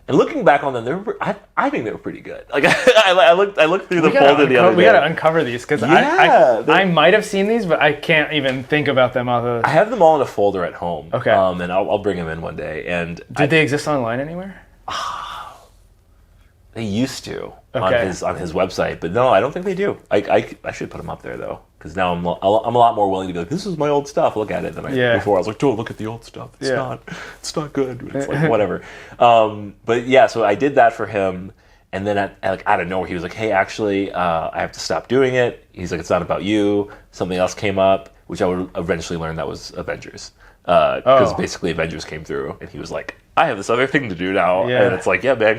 [SPEAKER 1] looking back on them, I think they were pretty good. Like I looked through the folder the other day.
[SPEAKER 2] We gotta uncover these because I might have seen these, but I can't even think about them.
[SPEAKER 1] I have them all in a folder at home.
[SPEAKER 2] Okay.
[SPEAKER 1] And I'll bring them in one day. And
[SPEAKER 2] did they exist online anywhere?
[SPEAKER 1] They used to on his website, but no, I don't think they do. I should put them up there though. Because now I'm a lot more willing to be like, this is my old stuff. Look at it than before. I was like, don't look at the old stuff. It's not good. It's like whatever. But yeah, so I did that for him, and then out of nowhere, he was like, hey, actually, I have to stop doing it. He's like, it's not about you. Something else came up, which I would eventually learn that was Avengers. Because basically Avengers came through, and he was like, I have this other thing to do now. Yeah. And it's like, yeah, man,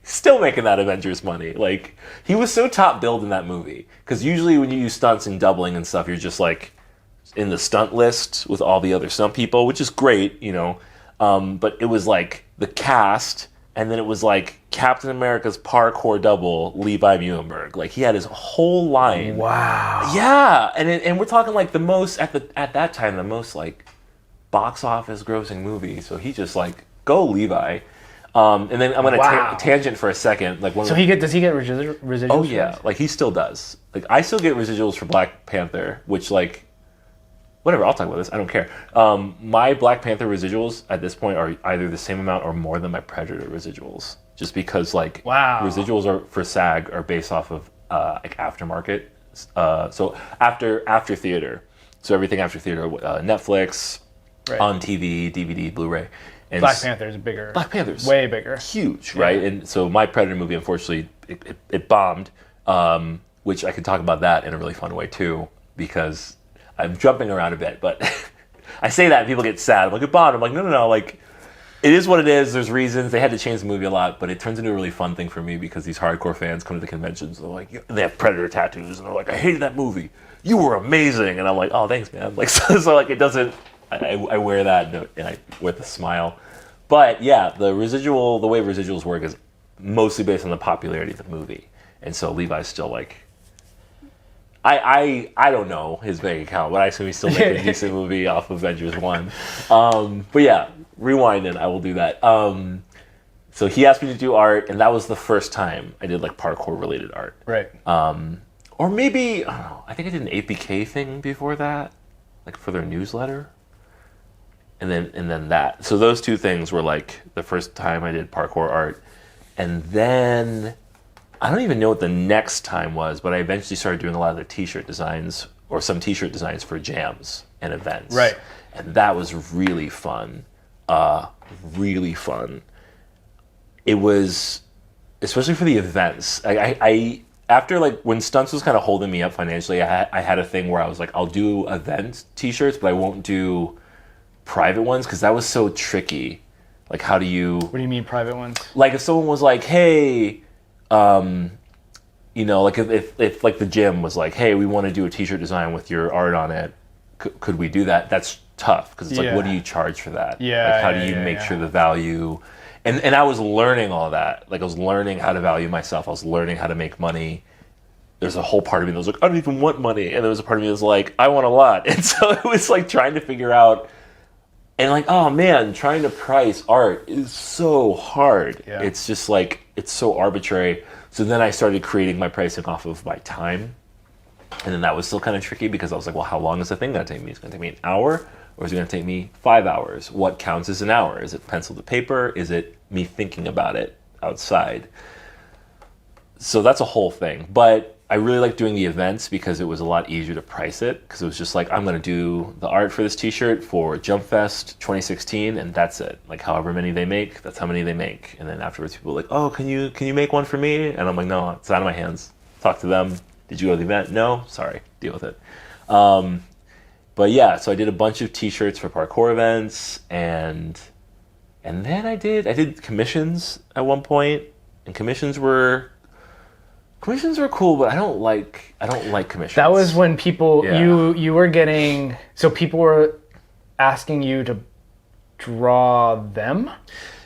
[SPEAKER 1] still making that Avengers money. Like, he was so top billed in that movie. Because usually when you use stunts and doubling and stuff, you're just like in the stunt list with all the other stunt people, which is great, but it was like the cast, and then it was like Captain America's parkour double, Levi Muhlenberg. Like, he had his whole line.
[SPEAKER 2] Wow.
[SPEAKER 1] Yeah. And we're talking like the most, at that time, the most like box office grossing movie. So he just like, go Levi. And then I'm going to tangent for a second. Like,
[SPEAKER 2] does he get residuals?
[SPEAKER 1] Oh yeah, like he still does. Like, I still get residuals for Black Panther, which like, whatever. I'll talk about this. I don't care. My Black Panther residuals at this point are either the same amount or more than my Predator residuals, just because like residuals are for SAG are based off of like aftermarket. So after theater, so everything after theater, Netflix, on TV, DVD, Blu-ray. And
[SPEAKER 2] Black Panther's bigger.
[SPEAKER 1] Black Panther's
[SPEAKER 2] way bigger.
[SPEAKER 1] Huge, right? And so my Predator movie, unfortunately, it bombed, which I could talk about that in a really fun way too, because I'm jumping around a bit, but I say that and people get sad. I'm like, it bombed. I'm like, no, like, It is what it is. There's reasons. They had to change the movie a lot, but it turns into a really fun thing for me because these hardcore fans come to the conventions and they're like, they have Predator tattoos, and they're like, I hated that movie. You were amazing. And I'm like, oh, thanks, man. Like, so like, it doesn't, I wear that and I with a smile. But yeah, the way residuals work is mostly based on the popularity of the movie. And so Levi's still like, I don't know his bank account, but I assume he's still making a decent movie off of Avengers 1. But yeah, rewinding, I will do that. So he asked me to do art, and that was the first time I did like parkour related art.
[SPEAKER 2] Right.
[SPEAKER 1] Or maybe, I don't know, I think I did an APK thing before that, like for their newsletter. And then that. So those two things were like the first time I did parkour art. And then I don't even know what the next time was, but I eventually started doing a lot of the t-shirt designs or some t-shirt designs for jams and events.
[SPEAKER 2] Right.
[SPEAKER 1] And that was really fun. Really fun. It was, especially for the events. I after like when stunts was kind of holding me up financially, I had a thing where I was like, I'll do event t-shirts, but I won't do private ones because that was so tricky. Like, how do you...
[SPEAKER 2] What do you mean private ones?
[SPEAKER 1] Like, if someone was like, hey, you know, like if like the gym was like, hey, we want to do a t-shirt design with your art on it, could we do that? That's tough because it's like, what do you charge for that?
[SPEAKER 2] Yeah.
[SPEAKER 1] Like, how do you make sure the value... And I was learning all that. Like, I was learning how to value myself. I was learning how to make money. There's a whole part of me that was like, I don't even want money. And there was a part of me that was like, I want a lot. And so it was like trying to figure out... And like, oh man, trying to price art is so hard. Yeah. It's just like, it's so arbitrary. So then I started creating my pricing off of my time. And then that was still kind of tricky because I was like, well, how long is the thing going to take me? Is it going to take me an hour? Or is it going to take me 5 hours? What counts as an hour? Is it pencil to paper? Is it me thinking about it outside? So that's a whole thing. But I really like doing the events because it was a lot easier to price it because it was just like, I'm going to do the art for this t-shirt for Jump Fest 2016 and that's it. Like however many they make, that's how many they make. And then afterwards people are like, oh, can you make one for me? And I'm like, no, it's out of my hands. Talk to them. Did you go to the event? No? Sorry. Deal with it. But yeah, so I did a bunch of t-shirts for parkour events and then I did commissions at one point, and commissions were cool, but I don't like commissions.
[SPEAKER 2] That was when people you were getting, so people were asking you to draw them?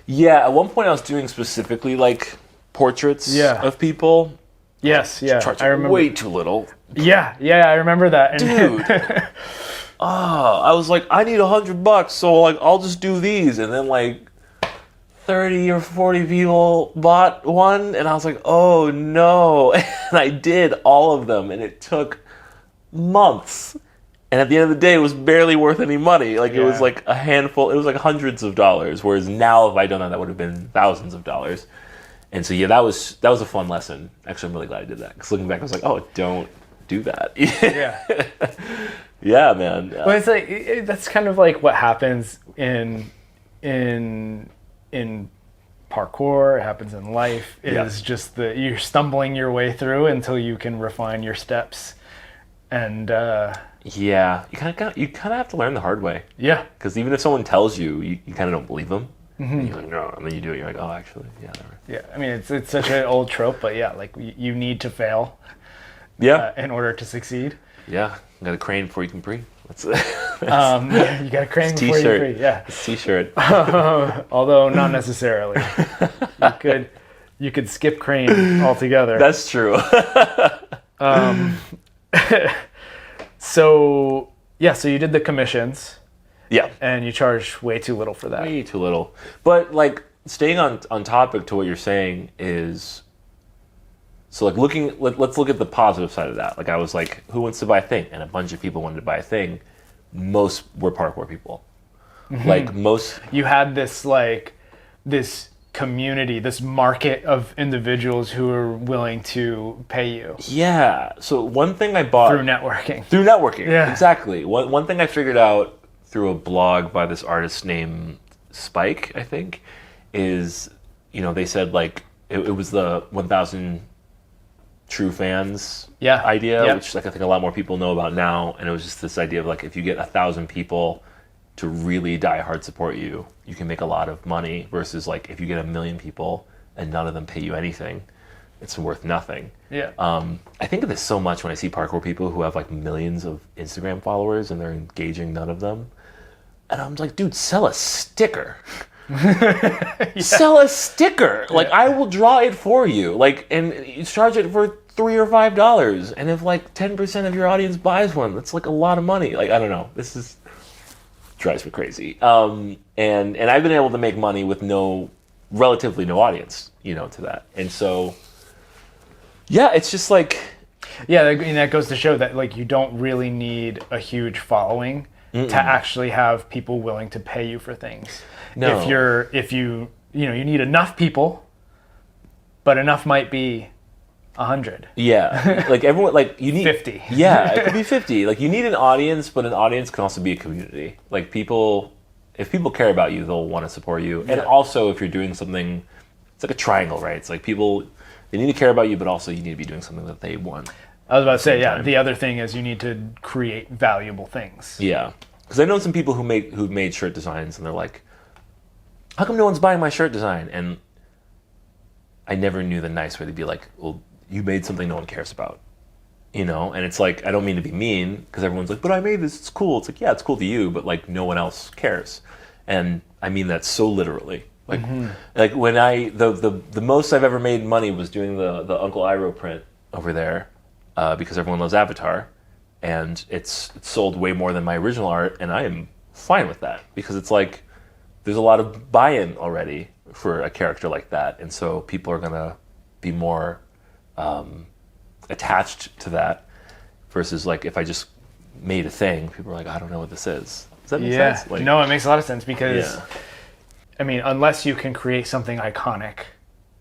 [SPEAKER 1] Yeah, at one point I was doing specifically like portraits of people.
[SPEAKER 2] Yes, yeah.
[SPEAKER 1] I remember way too little.
[SPEAKER 2] Yeah, I remember that.
[SPEAKER 1] Dude. I was like, I need $100, so like I'll just do these, and then like 30 or 40 people bought one, and I was like, oh no. And I did all of them, and it took months. And at the end of the day, it was barely worth any money. Like it was like a handful, it was like hundreds of dollars. Whereas now, if I'd done that would have been thousands of dollars. And so, yeah, that was a fun lesson. Actually, I'm really glad I did that. Because looking back, I was like, oh, don't do that.
[SPEAKER 2] Yeah.
[SPEAKER 1] Yeah, man.
[SPEAKER 2] But it's like, that's kind of like what happens in parkour, it happens in life, is just that you're stumbling your way through until you can refine your steps. And
[SPEAKER 1] yeah, you kind of have to learn the hard way.
[SPEAKER 2] Yeah.
[SPEAKER 1] Because even if someone tells you, you kind of don't believe them. Mm-hmm. And you're like, no, and then you do it, you're like, oh, actually, yeah.
[SPEAKER 2] Yeah, I mean, it's such an old trope, but yeah, like you need to fail in order to succeed.
[SPEAKER 1] Yeah, you got to crane before you can breathe.
[SPEAKER 2] You got to crane before you breathe. Yeah,
[SPEAKER 1] it's t-shirt.
[SPEAKER 2] Although not necessarily. You could skip crane altogether.
[SPEAKER 1] That's true.
[SPEAKER 2] So you did the commissions.
[SPEAKER 1] Yeah.
[SPEAKER 2] And you charged way too little for that.
[SPEAKER 1] Way too little. But like staying on topic to what you're saying is, so like let's look at the positive side of that. Like I was like, who wants to buy a thing? And a bunch of people wanted to buy a thing. Most were parkour people. Mm-hmm. Like most.
[SPEAKER 2] You had this community, this market of individuals who are willing to pay you.
[SPEAKER 1] Yeah. So one thing I bought.
[SPEAKER 2] Through networking.
[SPEAKER 1] Yeah. Exactly. One thing I figured out through a blog by this artist named Spike, I think, is, they said like it was the 1,000 true fans idea, which like I think a lot more people know about now. And it was just this idea of like, if you get 1,000 people to really die hard support you, you can make a lot of money versus like if you get 1 million people and none of them pay you anything, it's worth nothing.
[SPEAKER 2] Yeah.
[SPEAKER 1] I think of this so much when I see parkour people who have like millions of Instagram followers and they're engaging none of them. And I'm like, dude, sell a sticker. Sell a sticker. Like, I will draw it for you. Like, and you charge it for $3 or $5. And if like 10% of your audience buys one, that's like a lot of money. Like, I don't know. This is drives me crazy. And I've been able to make money with relatively no audience, to that. And so, yeah, it's just like,
[SPEAKER 2] yeah, and that goes to show that like you don't really need a huge following to actually have people willing to pay you for things.
[SPEAKER 1] No.
[SPEAKER 2] If you need enough people, but enough might be 100.
[SPEAKER 1] Yeah, like everyone, like you need
[SPEAKER 2] 50.
[SPEAKER 1] Yeah, it could be 50. Like you need an audience, but an audience can also be a community. Like if people care about you, they'll want to support you. And also, if you're doing something, it's like a triangle, right? It's like they need to care about you, but also you need to be doing something that they want.
[SPEAKER 2] I was about to say, yeah. The other thing is you need to create valuable things.
[SPEAKER 1] Yeah, because I know some people who've made shirt designs, and they're like, "How come no one's buying my shirt design?" And I never knew the nice way to be like, "Well, you made something no one cares about," And it's like, I don't mean to be mean, because everyone's like, "But I made this. It's cool." It's like, yeah, it's cool to you, but like no one else cares, and I mean that so literally. Like, like when the most I've ever made money was doing the Uncle Iroh print over there. Because everyone loves Avatar, and it's sold way more than my original art, and I am fine with that because it's like there's a lot of buy-in already for a character like that, and so people are gonna be more attached to that versus like if I just made a thing, people are like, I don't know what this is. Does that make sense? Like,
[SPEAKER 2] no, it makes a lot of sense because I mean, unless you can create something iconic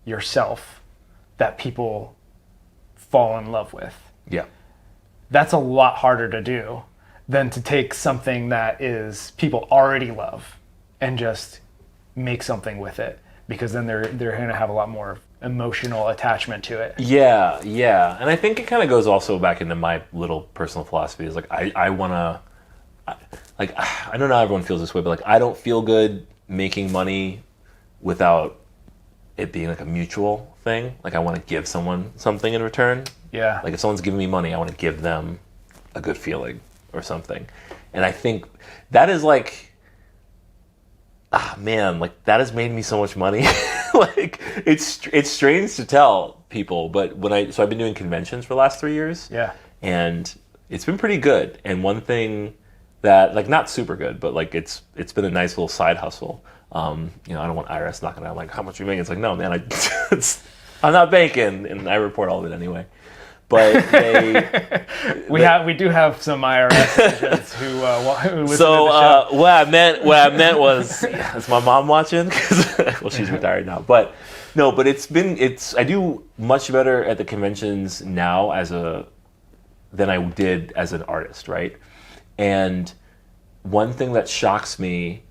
[SPEAKER 2] yourself that people fall in love with.
[SPEAKER 1] Yeah.
[SPEAKER 2] That's a lot harder to do than to take something that is people already love and just make something with it, because then they're going to have a lot more emotional attachment to it.
[SPEAKER 1] Yeah. And I think it kind of goes also back into my little personal philosophy is like I want to like I don't know how everyone feels this way, but like I don't feel good making money without it being like a mutual thing. Like I want to give someone something in return.
[SPEAKER 2] Yeah.
[SPEAKER 1] Like if someone's giving me money, I want to give them a good feeling or something. And I think that is like, man, like that has made me so much money. Like it's strange to tell people, but so I've been doing conventions for the last 3 years.
[SPEAKER 2] Yeah.
[SPEAKER 1] And it's been pretty good. And one thing that like not super good, but like it's been a nice little side hustle. I don't want IRS knocking out like how much you make. It's like, no, man, I'm not banking, and I report all of it anyway. But
[SPEAKER 2] we do have some IRS agents who listen to the show.
[SPEAKER 1] What I meant was, is my mom watching? Well, she's retired now, but no, but I do much better at the conventions now than I did as an artist, right? And one thing that shocks me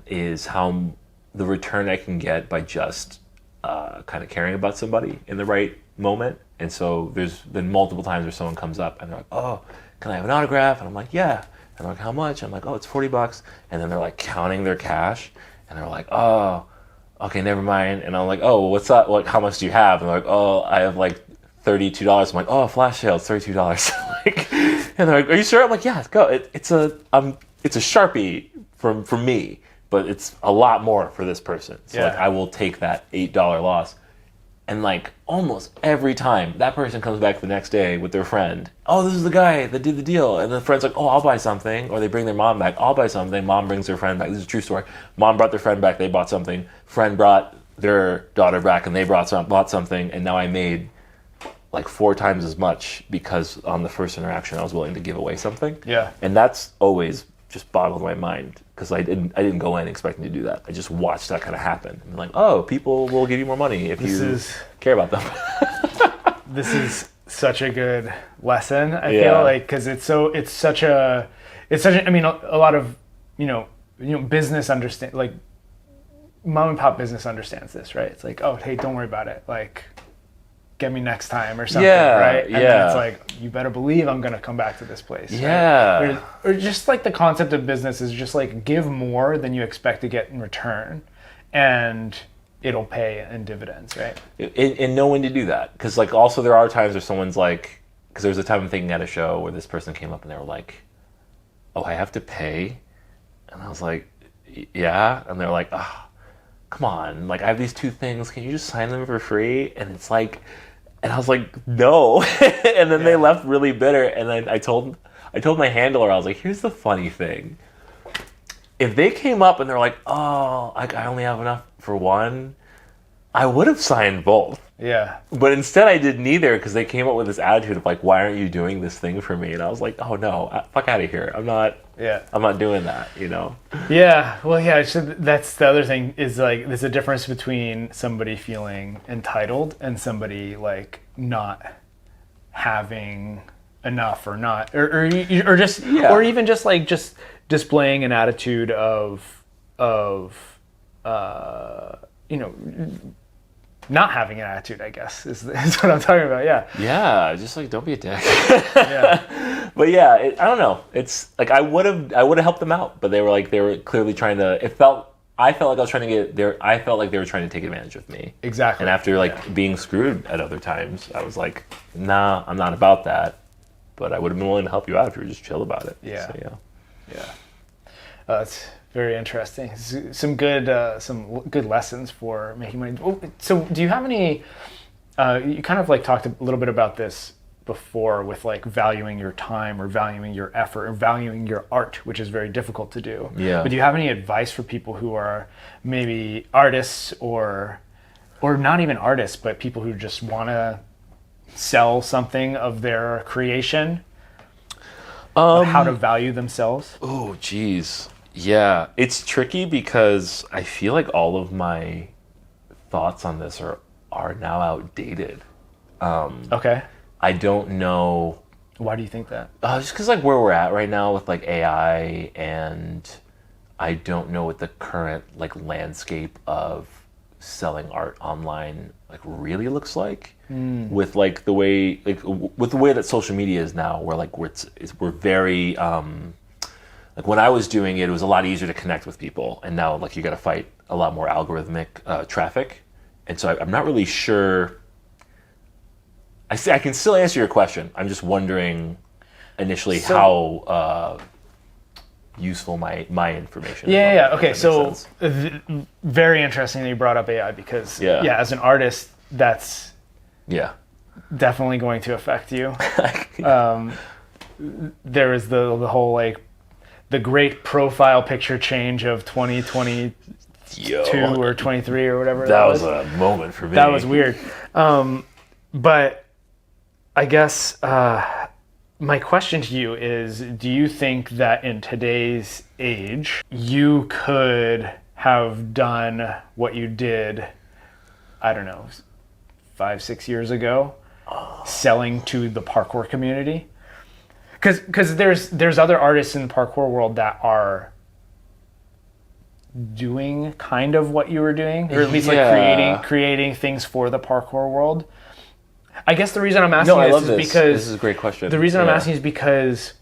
[SPEAKER 1] is how the return I can get by just kind of caring about somebody in the right moment. And so there's been multiple times where someone comes up and they're like, "Oh, can I have an autograph?" And I'm like, "Yeah." And they're like, "How much?" I'm like, "Oh, it's $40. And then they're like counting their cash, and they're like, "Oh, okay, never mind." And I'm like, "Oh, what's up? Like, how much do you have?" And they're like, "Oh, I have like $32. I'm like, "Oh, flash sale, it's $32. Like, and they're like, "Are you sure?" I'm like, "Yeah, go." It's a Sharpie from me, but it's a lot more for this person. So like, I will take that $8 loss. And like almost every time that person comes back the next day with their friend, "Oh, this is the guy that did the deal." And the friend's like, "Oh, I'll buy something." Or they bring their mom back, "I'll buy something." Mom brings their friend back. This is a true story. Mom brought their friend back. They bought something. Friend brought their daughter back, and they bought something. And now I made like 4 times as much because on the first interaction I was willing to give away something.
[SPEAKER 2] Yeah.
[SPEAKER 1] And that's always just boggled my mind because I didn't go in expecting to do that. I just watched that kind of happen. And like, oh, people will give you more money if you care about them.
[SPEAKER 2] This is such a good lesson. I feel like because it's such a I mean a lot of business understand, like mom and pop business understands this, right? It's like, "Oh, hey, don't worry about it. Like get me next time or something,
[SPEAKER 1] Yeah,
[SPEAKER 2] right? And then
[SPEAKER 1] yeah.
[SPEAKER 2] it's like, you better believe I'm going to come back to this place.
[SPEAKER 1] Yeah.
[SPEAKER 2] Right? Or just like the concept of business is just like give more than you expect to get in return, and it'll pay in dividends, right?
[SPEAKER 1] And know when to do that. Because like also there are times where someone's like, because there was a time I'm thinking at a show where this person came up and they were like, oh, I have to pay? And I was like, yeah. And they're like, oh, come on. Like I have these 2 things. Can you just sign them for free? And it's like, and I was like, no. And then they left really bitter. And then I told my handler, I was like, here's the funny thing. If they came up and they're like, oh, I only have enough for one, I would have signed both.
[SPEAKER 2] Yeah.
[SPEAKER 1] But instead I did neither because they came up with this attitude of like, why aren't you doing this thing for me? And I was like, oh no, fuck out of here. I'm not doing that, you know?
[SPEAKER 2] Yeah. Well, yeah, so that's the other thing is like, there's a difference between somebody feeling entitled and somebody like not having enough or not, or just, or even just like, just displaying an attitude of you know, not having an attitude, I guess, is what I'm talking about. Yeah.
[SPEAKER 1] Yeah, just like don't be a dick.
[SPEAKER 2] Yeah.
[SPEAKER 1] But yeah, I don't know. It's like I would have helped them out, but they were clearly trying to. I felt like I was trying to get there. I felt like they were trying to take advantage of me.
[SPEAKER 2] Exactly.
[SPEAKER 1] And after like being screwed at other times, I was like, nah, I'm not about that. But I would have been willing to help you out if you were just chill about it.
[SPEAKER 2] Yeah.
[SPEAKER 1] So, yeah.
[SPEAKER 2] Yeah. That's very interesting. Some good lessons for making money. So do you have any, you kind of like talked a little bit about this before with like valuing your time or valuing your effort or valuing your art, which is very difficult to do.
[SPEAKER 1] Yeah.
[SPEAKER 2] But do you have any advice for people who are maybe artists or not even artists, but people who just want to sell something of their creation? How to value themselves?
[SPEAKER 1] Oh, geez. Yeah, it's tricky because I feel like all of my thoughts on this are now outdated.
[SPEAKER 2] Okay.
[SPEAKER 1] I don't know.
[SPEAKER 2] Why do you think that?
[SPEAKER 1] Just because like where we're at right now with like AI, and I don't know what the current like landscape of selling art online like really looks like. With like the way with the way that social media is now, where like we're very like when I was doing it, it was a lot easier to connect with people, and now like you got to fight a lot more algorithmic traffic, and so I'm not really sure. I can still answer your question. I'm just wondering initially how useful my information is.
[SPEAKER 2] Yeah. Okay, so very interesting that you brought up AI because as an artist, that's definitely going to affect you. There is the whole like the great profile picture change of 2022 or 23 or whatever.
[SPEAKER 1] That was a moment for me.
[SPEAKER 2] That was weird. But I guess my question to you is, do you think that in today's age, you could have done what you did, I don't know, 5-6 years ago, selling to the parkour community? Because there's other artists in the parkour world that are doing kind of what you were doing, or at least like creating things for the parkour world. I guess the reason I'm asking is because
[SPEAKER 1] this is a great question.
[SPEAKER 2] The reason I'm asking is because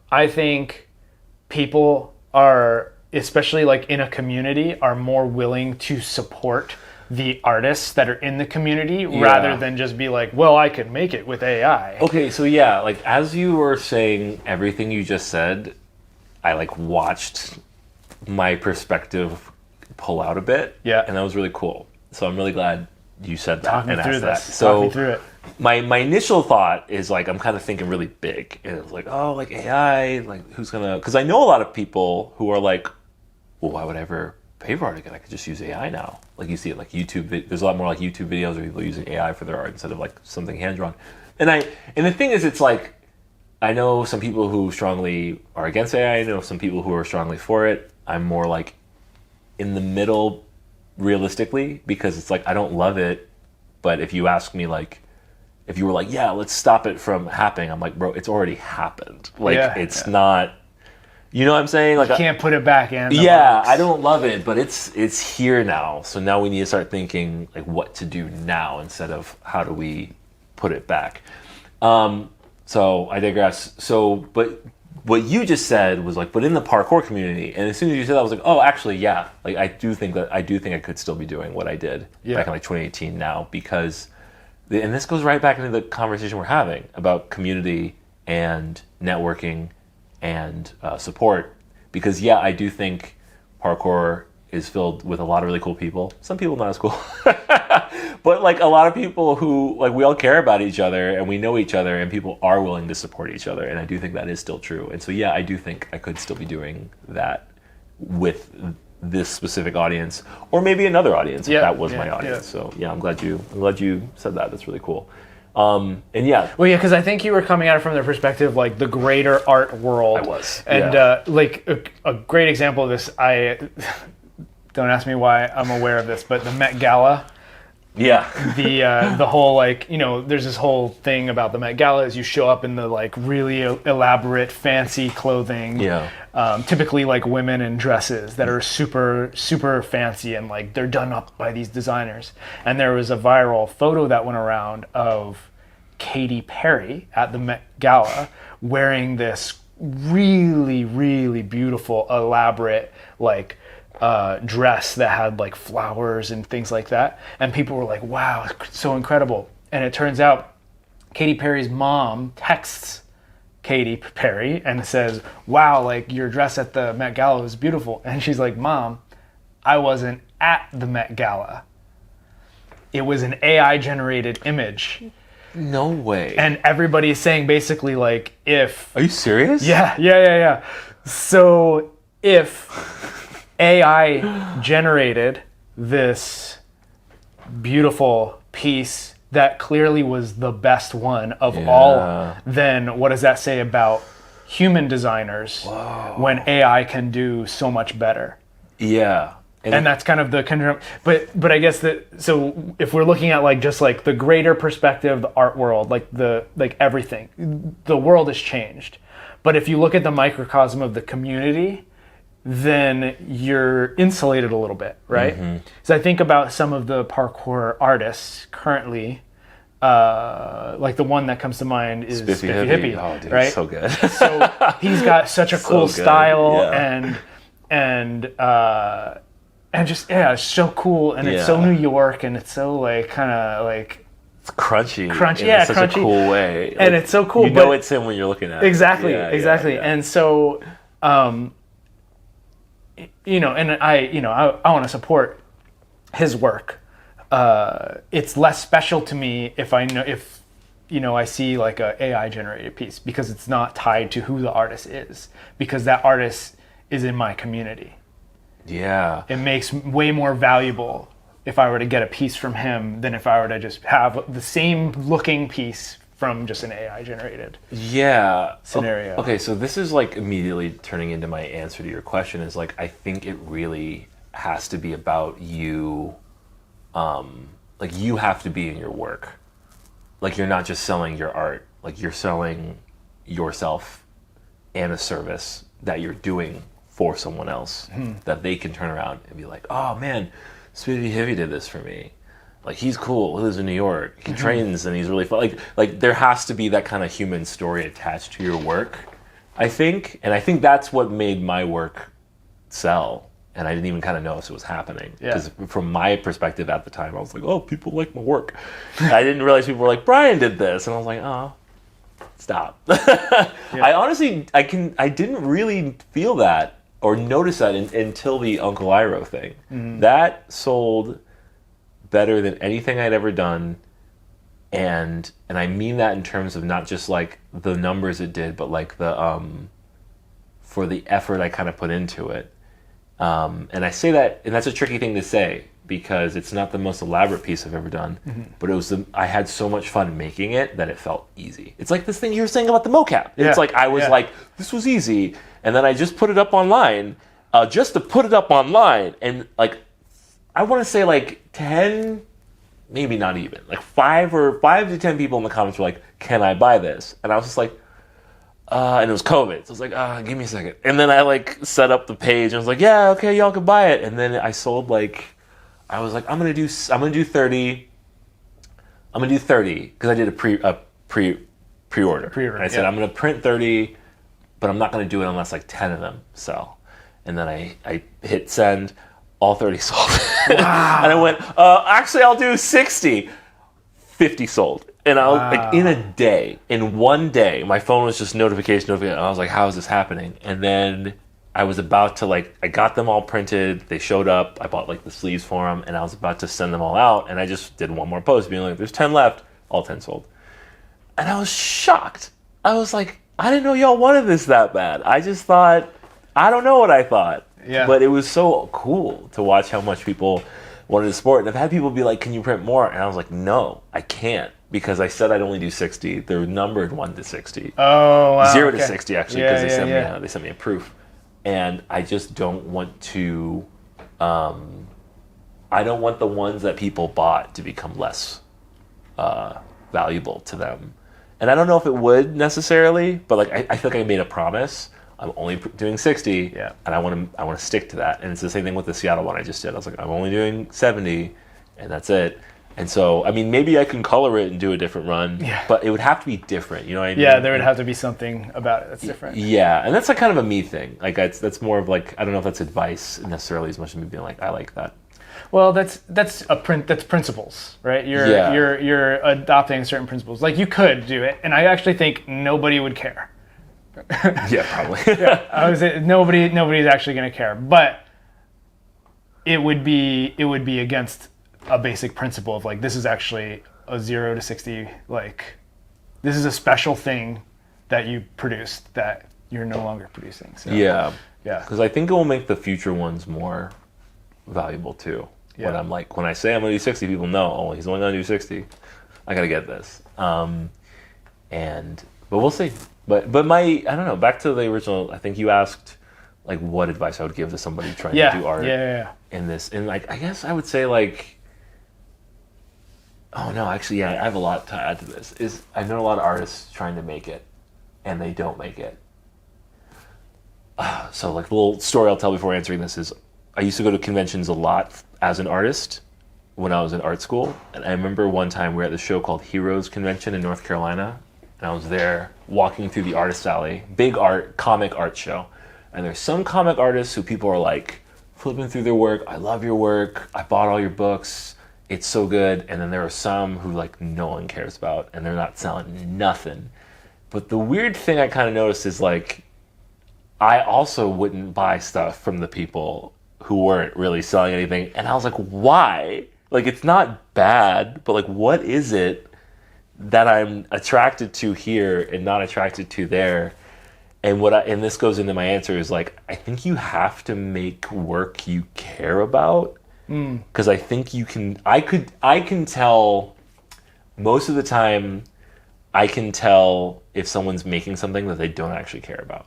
[SPEAKER 2] I think people are, especially like in a community, are more willing to support the artists that are in the community rather than just be like, well, I could make it with AI.
[SPEAKER 1] Okay, so yeah, like as you were saying everything you just said, I like watched my perspective pull out a bit.
[SPEAKER 2] Yeah.
[SPEAKER 1] And that was really cool. So I'm really glad you said that and asked that.
[SPEAKER 2] So talk me through it.
[SPEAKER 1] My initial thought is like I'm kind of thinking really big, and it's like, oh, like AI, like who's gonna? Because I know a lot of people who are like, well, why would I ever pay for art again? I could just use AI now. Like you see it like YouTube. There's a lot more like YouTube videos where people are using AI for their art instead of like something hand drawn. And the thing is, it's like I know some people who strongly are against AI. I know some people who are strongly for it. I'm more like in the middle, realistically, because it's like I don't love it, but if you ask me like. If you were like, yeah, let's stop it from happening, I'm like, bro, it's already happened. Like, it's not, You know what I'm saying? Like,
[SPEAKER 2] Can't put it back in.
[SPEAKER 1] Yeah, I don't love it, but it's here now. So now we need to start thinking like what to do now instead of how do we put it back. So I digress. So, but what you just said was like, but in the parkour community, and as soon as you said that, I was like, oh, actually, yeah. Like I do think I could still be doing what I did back in like 2018 now, because, and this goes right back into the conversation we're having about community and networking and support, because I do think parkour is filled with a lot of really cool people. Some people not as cool, but like a lot of people who like we all care about each other and we know each other and people are willing to support each other. And I do think that is still true. And so I do think I could still be doing that with this specific audience, or maybe another audience if that was my audience. So I'm glad you said that. That's really cool. Well,
[SPEAKER 2] because I think you were coming at it from the perspective like the greater art world.
[SPEAKER 1] I was,
[SPEAKER 2] and like a great example of this. I don't ask me why I'm aware of this, but the Met Gala.
[SPEAKER 1] Yeah.
[SPEAKER 2] The whole like, there's this whole thing about the Met Gala is you show up in the like really elaborate fancy clothing. Yeah. Typically like women in dresses that are super, super fancy and like they're done up by these designers. And there was a viral photo that went around of Katy Perry at the Met Gala wearing this really, really beautiful, elaborate like dress that had like flowers and things like that, and people were like, wow, so incredible. And it turns out Katy Perry's mom texts Katy Perry and says, wow, like your dress at the Met Gala was beautiful. And she's like, Mom, I wasn't at the Met Gala. It was an AI generated image.
[SPEAKER 1] No way.
[SPEAKER 2] And everybody's saying basically like, if...
[SPEAKER 1] Are you serious?
[SPEAKER 2] Yeah. So if AI generated this beautiful piece that clearly was the best one of all, then what does that say about human designers when AI can do so much better? Yeah. And that's kind of the conundrum. But I guess so if we're looking at like just like the greater perspective of the art world, like everything, the world has changed. But if you look at the microcosm of the community, then you're insulated a little bit, right? So I think about some of the parkour artists currently, like the one that comes to mind is Spiffy Hippie.
[SPEAKER 1] Oh, dude,
[SPEAKER 2] right?
[SPEAKER 1] So good.
[SPEAKER 2] So he's got such a cool style and just it's so cool, and it's so New York, and it's so like kind of like
[SPEAKER 1] it's crunchy
[SPEAKER 2] in
[SPEAKER 1] such a cool way,
[SPEAKER 2] and it's so cool.
[SPEAKER 1] You know it's him when you're looking at it.
[SPEAKER 2] Exactly. And so. And I want to support his work. It's less special to me if I see like a AI generated piece, because it's not tied to who the artist is, because that artist is in my community. Yeah. It makes way more valuable if I were to get a piece from him than if I were to just have the same looking piece from just an AI generated scenario.
[SPEAKER 1] Okay, so this is like immediately turning into my answer to your question is like, I think it really has to be about you, like you have to be in your work. Like you're not just selling your art, like you're selling yourself and a service that you're doing for someone else that they can turn around and be like, oh man, Spiffy Hippie did this for me. Like he's cool. He lives in New York. He trains and he's really fun. Like there has to be that kind of human story attached to your work, I think. And I think that's what made my work sell. And I didn't even kind of notice it was happening. Because from my perspective at the time, I was like, oh, people like my work. I didn't realize people were like, Brian did this. And I was like, oh, stop. I honestly, I didn't really feel that or notice that until the Uncle Iroh thing. That sold better than anything I'd ever done, and I mean that in terms of not just like the numbers it did, but like the for the effort I kind of put into it. And I say that, and that's a tricky thing to say because it's not the most elaborate piece I've ever done, but it was I had so much fun making it that it felt easy. It's like this thing you were saying about the mocap. It's like I was like, this was easy, and then I just put it up online, just to put it up online, and like I want to say like 10, maybe not even, like 5 to 10 people in the comments were like, can I buy this? And I was just like, and it was COVID. So I was like, give me a second. And then I like set up the page and I was like, yeah, okay, y'all can buy it. And then I sold like, I was like, I'm gonna do 30. I'm gonna do 30 because I did a pre-order. And I said I'm gonna print 30, but I'm not gonna do it unless like 10 of them sell. And then I hit send, all 30 sold.
[SPEAKER 2] Wow.
[SPEAKER 1] And I went, actually I'll do 60. 50 sold. And I was like, in one day, my phone was just notification. And I was like, how is this happening? And then I was about to I got them all printed. They showed up. I bought like the sleeves for them, and I was about to send them all out. And I just did one more post being like, there's 10 left. All 10 sold. And I was shocked. I was like, I didn't know y'all wanted this that bad. I just thought, I don't know what I thought.
[SPEAKER 2] Yeah.
[SPEAKER 1] But it was so cool to watch how much people wanted to support. And I've had people be like, can you print more? And I was like, no, I can't. Because I said I'd only do 60. They're numbered 1 to 60.
[SPEAKER 2] Oh, wow.
[SPEAKER 1] 0 to 60, actually, because
[SPEAKER 2] they
[SPEAKER 1] sent me a proof. And I just don't want to... I don't want the ones that people bought to become less valuable to them. And I don't know if it would necessarily, but like I feel like I made a promise. I'm only doing 60, and I want to stick to that. And it's the same thing with the Seattle one I just did. I was like, I'm only doing 70, and that's it. And so, I mean, maybe I can color it and do a different run, but it would have to be different. You know what I mean?
[SPEAKER 2] Yeah, there would have to be something about it that's different.
[SPEAKER 1] Yeah, and that's like kind of a me thing. Like that's more of like, I don't know if that's advice necessarily as much as me being like, I like that.
[SPEAKER 2] Well, that's principles, right? You're adopting certain principles. Like you could do it, and I actually think nobody would care.
[SPEAKER 1] Yeah, probably.
[SPEAKER 2] Nobody's actually going to care, but it would be against a basic principle of like, this is actually a 0 to 60, like this is a special thing that you produced that you're no longer producing. So,
[SPEAKER 1] yeah, because I think it will make the future ones more valuable too. When I say I'm gonna do 60, people know, oh, he's only gonna do 60. I gotta get this. But we'll see. But I don't know, back to the original, I think you asked like what advice I would give to somebody trying to do art in this. And like, I guess I would say like, oh no, actually, I have a lot to add to this. I know a lot of artists trying to make it, and they don't make it. So like the little story I'll tell before answering this is, I used to go to conventions a lot as an artist when I was in art school. And I remember one time we were at this show called Heroes Convention in North Carolina. And I was there walking through the artist alley, big comic art show. And there's some comic artists who people are like flipping through their work. I love your work. I bought all your books. It's so good. And then there are some who like no one cares about and they're not selling nothing. But the weird thing I kind of noticed is like, I also wouldn't buy stuff from the people who weren't really selling anything. And I was like, why? Like, it's not bad, but like, what is it that I'm attracted to here and not attracted to there? And and this goes into my answer is like, I think you have to make work you care about. Because I think I can tell most of the time, I can tell if someone's making something that they don't actually care about.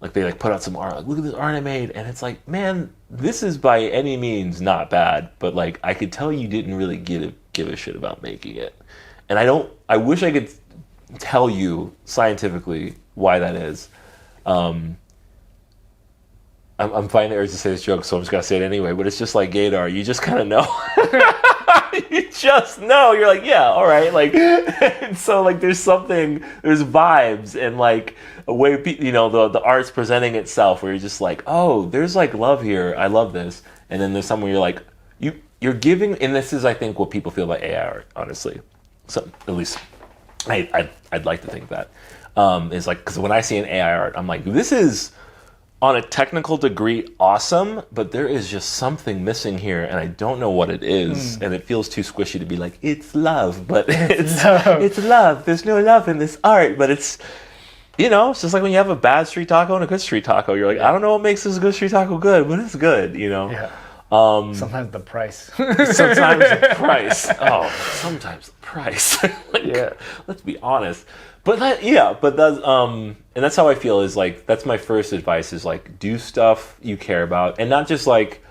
[SPEAKER 1] Like they like put out some art, like look at this art I made, and it's like, man, this is by any means not bad, but like I could tell you didn't really give a shit about making it. And I wish I could tell you scientifically why that is. I'm finding the urge to say this joke, so I'm just gonna say it anyway. But it's just like Gaydar, you just kind of know. You just know. You're like, yeah, all right. Like, and so like, there's vibes, and like a way the art's presenting itself, where you're just like, oh, there's like love here. I love this. And then there's somewhere you're like, you're giving, and this is I think what people feel about AI art, honestly. So at least I'd like to think that is like, because when I see an AI art, I'm like, this is on a technical degree awesome, but there is just something missing here, and I don't know what it is, and it feels too squishy to be like, it's love, but it's love. There's no love in this art, but it's just like when you have a bad street taco and a good street taco. You're like, I don't know what makes this good street taco good, but it's good,
[SPEAKER 2] Yeah. Sometimes the price.
[SPEAKER 1] Sometimes the price. Oh, sometimes the price. Let's be honest. But that's and that's how I feel is like, that's my first advice is like, do stuff you care about, and not just like,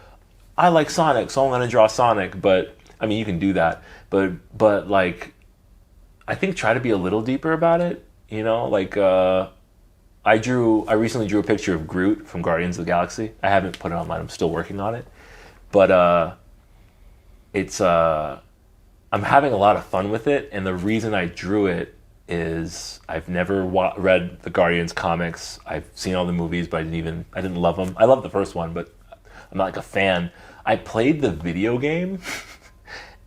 [SPEAKER 1] I like Sonic, so I'm gonna draw Sonic. But I mean, you can do that, but like, I think try to be a little deeper about it. Like I recently drew a picture of Groot from Guardians of the Galaxy. I haven't put it online. I'm still working on it, but it's I'm having a lot of fun with it. And the reason I drew it is I've never read the Guardians comics. I've seen all the movies, but I didn't love them. I loved the first one, but I'm not like a fan. I played the video game.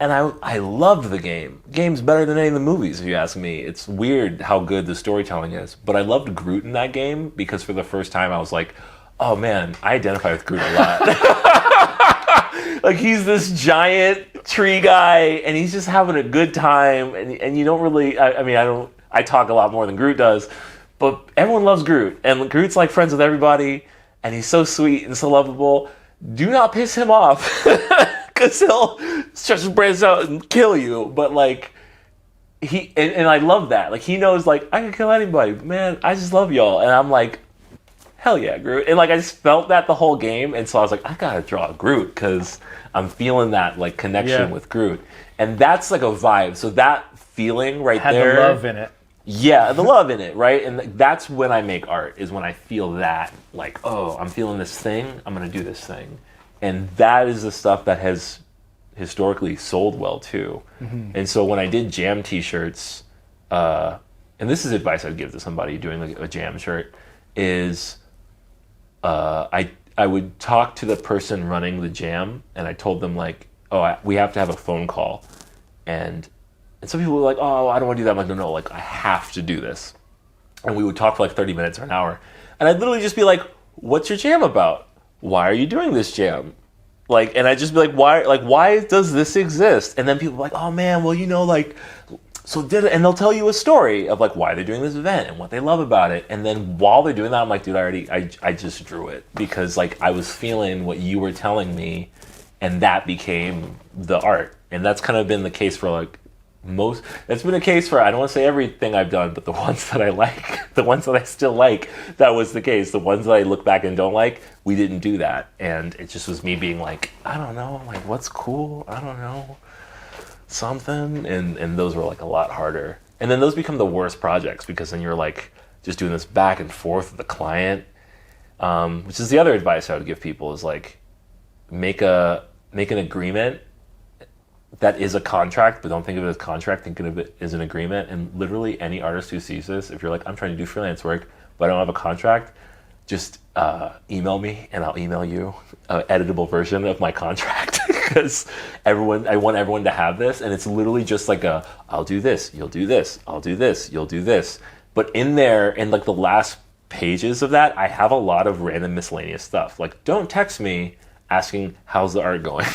[SPEAKER 1] And I loved the game. The game's better than any of the movies, if you ask me. It's weird how good the storytelling is. But I loved Groot in that game because for the first time I was like, oh man, I identify with Groot a lot. Like he's this giant tree guy and he's just having a good time. And you don't really, I talk a lot more than Groot does. But everyone loves Groot. And Groot's like friends with everybody. And he's so sweet and so lovable. Do not piss him off. Because he'll stretch his brains out and kill you. But like, and I love that. Like, he knows, like, I can kill anybody. But man, I just love y'all. And I'm like, hell yeah, Groot. And like, I just felt that the whole game. And so I was like, I gotta draw Groot because I'm feeling that like connection with Groot. And that's like a vibe. So that feeling right there.
[SPEAKER 2] Had the love in it.
[SPEAKER 1] Yeah, the love in it, right? And that's when I make art, is when I feel that, like, oh, I'm feeling this thing. I'm gonna do this thing. And that is the stuff that has historically sold well too. Mm-hmm. And so when I did jam t-shirts, and this is advice I'd give to somebody doing like a jam shirt, is I would talk to the person running the jam, and I told them like, we have to have a phone call. And some people were like, oh, I don't want to do that. I'm like, no, like I have to do this. And we would talk for like 30 minutes or an hour. And I'd literally just be like, what's your jam about? Why are you doing this jam? Like, and I'd just be like, why does this exist? And then people are like, oh man, well, like, so and they'll tell you a story of like why they're doing this event and what they love about it. And then while they're doing that, I'm like, dude, I just drew it because like I was feeling what you were telling me, and that became the art. And that's kind of been the case for like it's been a case for, I don't want to say everything I've done, but the ones that I like, the ones that I still like, that was the case. The ones that I look back and don't like, we didn't do that. And it just was me being like, I don't know, like what's cool? I don't know, something. And those were like a lot harder. And then those become the worst projects because then you're like just doing this back and forth with the client, which is the other advice I would give people is like, make an agreement that is a contract, but don't think of it as contract, think of it as an agreement. And literally any artist who sees this, if you're like, I'm trying to do freelance work, but I don't have a contract, just email me and I'll email you an editable version of my contract because I want everyone to have this. And it's literally just like I'll do this, you'll do this, I'll do this, you'll do this. But in there, in like the last pages of that, I have a lot of random miscellaneous stuff. Like, don't text me asking how's the art going.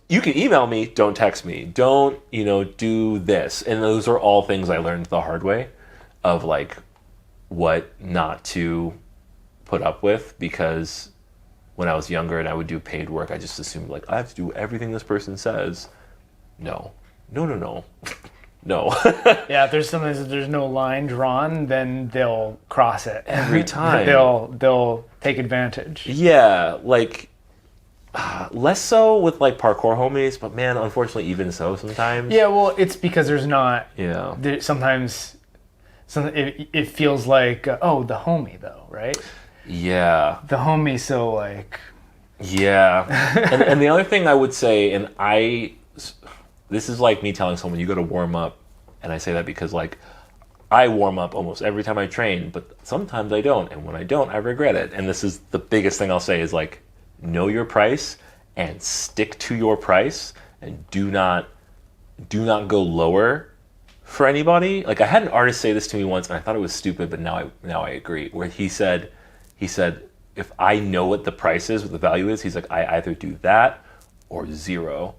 [SPEAKER 1] You can email me, don't text me. Don't, do this. And those are all things I learned the hard way of like what not to put up with, because when I was younger and I would do paid work, I just assumed like I have to do everything this person says. No. No.
[SPEAKER 2] Yeah, if there's no line drawn, then they'll cross it
[SPEAKER 1] every time.
[SPEAKER 2] They'll take advantage.
[SPEAKER 1] Yeah, like less so with like parkour homies, but man, unfortunately, even so sometimes.
[SPEAKER 2] Yeah, well, it's because there's not.
[SPEAKER 1] Yeah.
[SPEAKER 2] Sometimes it feels like the homie though, right?
[SPEAKER 1] Yeah.
[SPEAKER 2] The homie, so like.
[SPEAKER 1] Yeah, and the other thing I would say, this is like me telling someone you got to warm up, and I say that because like I warm up almost every time I train, but sometimes I don't, and when I don't, I regret it. And this is the biggest thing I'll say is like, know your price and stick to your price, and do not go lower for anybody. Like I had an artist say this to me once, and I thought it was stupid, but now I agree. Where he said, if I know what the price is, what the value is, he's like, I either do that or zero.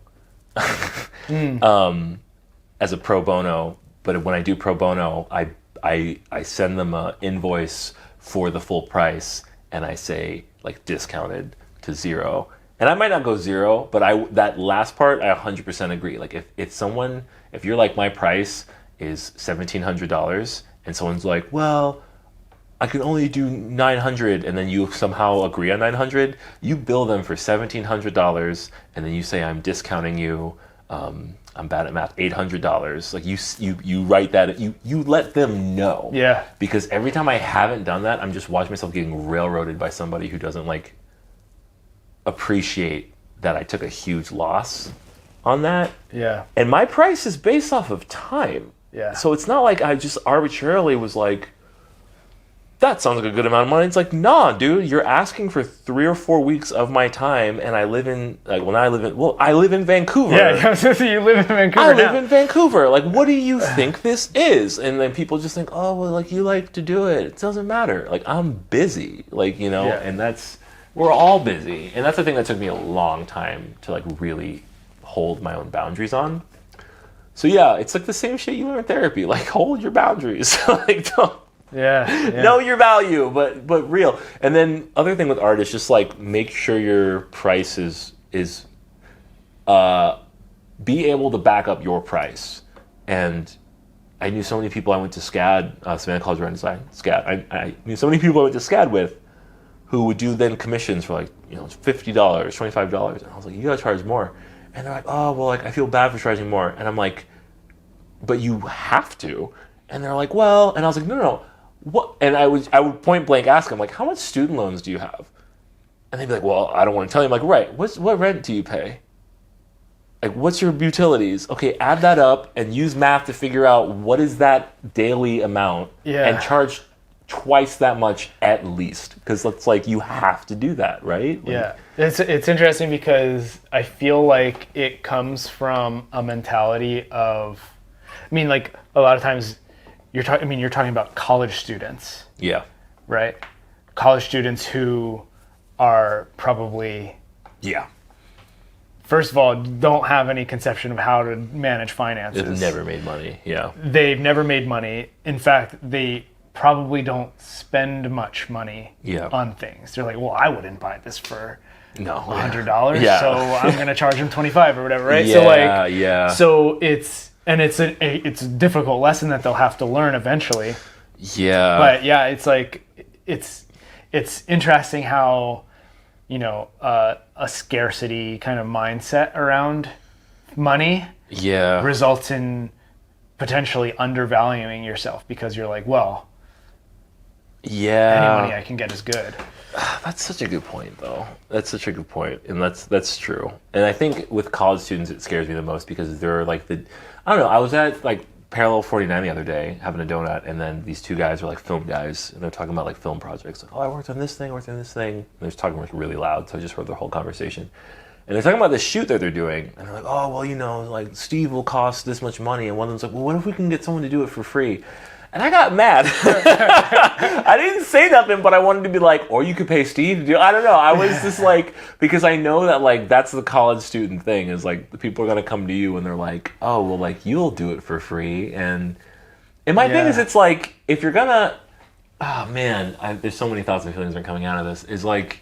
[SPEAKER 1] As a pro bono, but when I do pro bono, I send them an invoice for the full price, and I say like discounted to zero. And I might not go zero, but that last part I 100% agree. Like if you're like, my price is $1,700, and someone's like, well, I can only do $900, and then you somehow agree on $900, you bill them for $1,700, and then you say I'm discounting you I'm bad at math. $800. Like you write that. You let them know.
[SPEAKER 2] Yeah.
[SPEAKER 1] Because every time I haven't done that, I'm just watching myself getting railroaded by somebody who doesn't like appreciate that I took a huge loss on that.
[SPEAKER 2] Yeah.
[SPEAKER 1] And my price is based off of time.
[SPEAKER 2] Yeah.
[SPEAKER 1] So it's not like I just arbitrarily was like, that sounds like a good amount of money. It's like, nah, dude, you're asking for 3 or 4 weeks of my time, and I live in Vancouver.
[SPEAKER 2] Yeah, you live in Vancouver.
[SPEAKER 1] I live in Vancouver. Like, what do you think this is? And then people just think, oh, well, like, you like to do it. It doesn't matter. Like, I'm busy. Like, you know, and we're all busy. And that's the thing that took me a long time to, like, really hold my own boundaries on. So, yeah, it's like the same shit you learn in therapy. Like, hold your boundaries. Like, don't.
[SPEAKER 2] Yeah.
[SPEAKER 1] Know your value, but real. And then other thing with art is just like make sure your price is be able to back up your price. And I knew so many people I went to SCAD, Savannah College of Art Design, SCAD. I knew so many people I went to SCAD with who would do then commissions for like, you know, $50, $25. And I was like, you gotta charge more. And they're like, oh, well, like I feel bad for charging more. And I'm like, but you have to. And they're like, well, and I was like, no. What? And I would point blank ask them, like, how much student loans do you have? And they'd be like, well, I don't want to tell you. I'm like, right, what rent do you pay? Like, what's your utilities? Okay, add that up and use math to figure out what is that daily amount and charge twice that much at least. Because it's like, you have to do that, right? Like,
[SPEAKER 2] yeah. It's interesting because I feel like it comes from a mentality of, I mean, like, a lot of times, you're talking about college students.
[SPEAKER 1] Yeah.
[SPEAKER 2] Right? College students who are probably, first of all, don't have any conception of how to manage finances.
[SPEAKER 1] They've never made money. Yeah.
[SPEAKER 2] They've never made money. In fact, they probably don't spend much money on things. They're like, well, I wouldn't buy this for $100, so I'm going to charge them $25 or whatever, right? So it's a difficult lesson that they'll have to learn eventually.
[SPEAKER 1] Yeah.
[SPEAKER 2] But yeah, it's like it's interesting how, you know, a scarcity kind of mindset around money results in potentially undervaluing yourself because you're like, well, any money I can get is good.
[SPEAKER 1] That's such a good point, though. That's such a good point, and that's true. And I think with college students, it scares me the most because they're like I don't know. I was at like Parallel 49 the other day having a donut, and then these two guys were like film guys, and they're talking about like film projects. Like, oh, I worked on this thing, And they're talking like really loud, so I just heard their whole conversation. And they're talking about this shoot that they're doing, and they're like, oh, well, you know, like Steve will cost this much money, and one of them's like, well, what if we can get someone to do it for free? And I got mad. I didn't say nothing, but I wanted to be like, or you could pay Steve to do it. I don't know. I was just like, because I know that like that's the college student thing is like the people are going to come to you and they're like, oh, well, like you'll do it for free. And my thing is it's like, if you're going to, oh man, there's so many thoughts and feelings that are coming out of this, is like,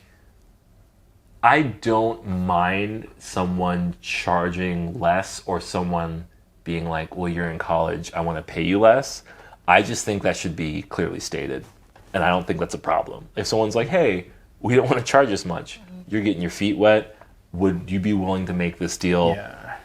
[SPEAKER 1] I don't mind someone charging less or someone being like, well, you're in college, I want to pay you less. I just think that should be clearly stated. And I don't think that's a problem. If someone's like, hey, we don't want to charge as much, you're getting your feet wet, would you be willing to make this deal?
[SPEAKER 2] Yeah.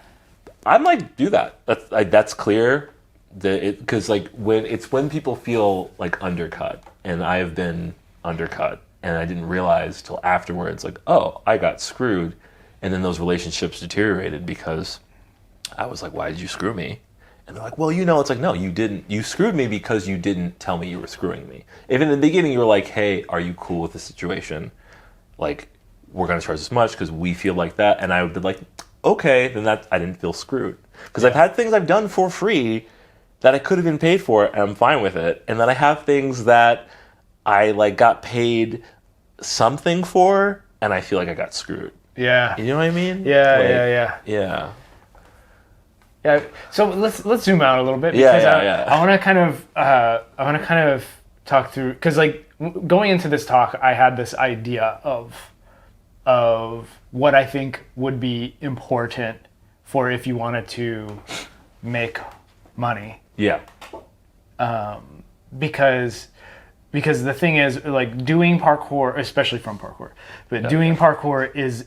[SPEAKER 1] I'm like, do that. That's clear. Because like when people feel like undercut, and I have been undercut, and I didn't realize till afterwards, like, oh, I got screwed. And then those relationships deteriorated because I was like, why did you screw me? And they're like, well, you know, it's like, no, you didn't. You screwed me because you didn't tell me you were screwing me. If in the beginning you were like, hey, are you cool with the situation? Like, we're going to charge this much because we feel like that. And I would be like, okay, then I didn't feel screwed. Because I've had things I've done for free that I could have been paid for, and I'm fine with it. And then I have things that I like got paid something for, and I feel like I got screwed.
[SPEAKER 2] Yeah.
[SPEAKER 1] You know what I mean?
[SPEAKER 2] Yeah. Yeah. So let's zoom out a little bit because I want to kind of talk through, because like going into this talk, I had this idea of what I think would be important for if you wanted to make money.
[SPEAKER 1] Yeah.
[SPEAKER 2] Because the thing is, like, doing parkour, especially from parkour, but doing parkour is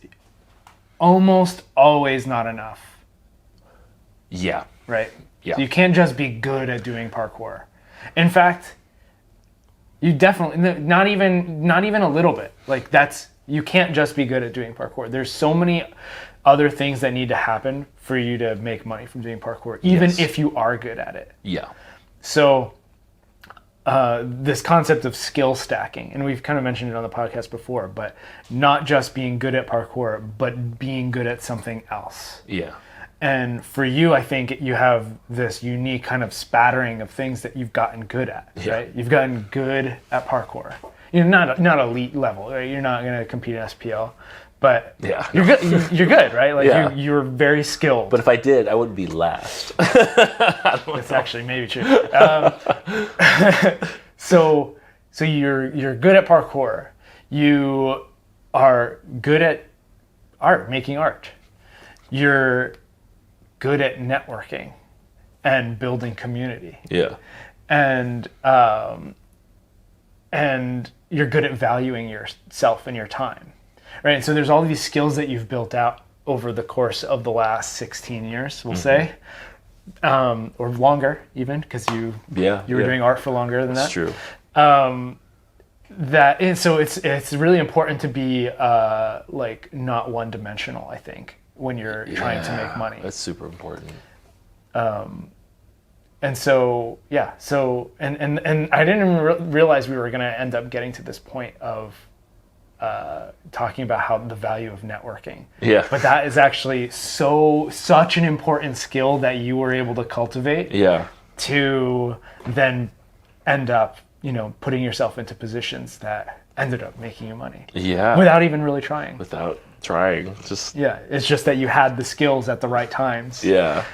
[SPEAKER 2] almost always not enough.
[SPEAKER 1] Yeah.
[SPEAKER 2] right?
[SPEAKER 1] Yeah.
[SPEAKER 2] So you can't just be good at doing parkour. In fact, you definitely not even a little bit. Like you can't just be good at doing parkour. There's so many other things that need to happen for you to make money from doing parkour, even if you are good at it.
[SPEAKER 1] Yeah.
[SPEAKER 2] So this concept of skill stacking, and we've kind of mentioned it on the podcast before, but not just being good at parkour, but being good at something else.
[SPEAKER 1] Yeah. And
[SPEAKER 2] for you, I think you have this unique kind of spattering of things that you've gotten good at, right? You've gotten good at parkour. You're not elite level, right? You're not going to compete in SPL, but you're good. You're good, right? Like you're very skilled.
[SPEAKER 1] But if I did, I wouldn't be last.
[SPEAKER 2] That's actually maybe true. So you're good at parkour. You are good at art, making art. You're good at networking and building community.
[SPEAKER 1] Yeah.
[SPEAKER 2] And you're good at valuing yourself and your time, right? And so there's all these skills that you've built out over the course of the last 16 years, we'll say, or longer even, because you were doing art for longer than that.
[SPEAKER 1] That's true.
[SPEAKER 2] So it's really important to be like not one-dimensional, I think, when you're trying to make money.
[SPEAKER 1] That's super important.
[SPEAKER 2] And so, and I didn't even realize we were going to end up getting to this point of talking about how the value of networking.
[SPEAKER 1] Yeah.
[SPEAKER 2] But that is actually such an important skill that you were able to cultivate.
[SPEAKER 1] Yeah.
[SPEAKER 2] To then end up, putting yourself into positions that ended up making you money.
[SPEAKER 1] Yeah.
[SPEAKER 2] Without even really trying.
[SPEAKER 1] Without trying.
[SPEAKER 2] It's just that you had the skills at the right times.
[SPEAKER 1] Yeah.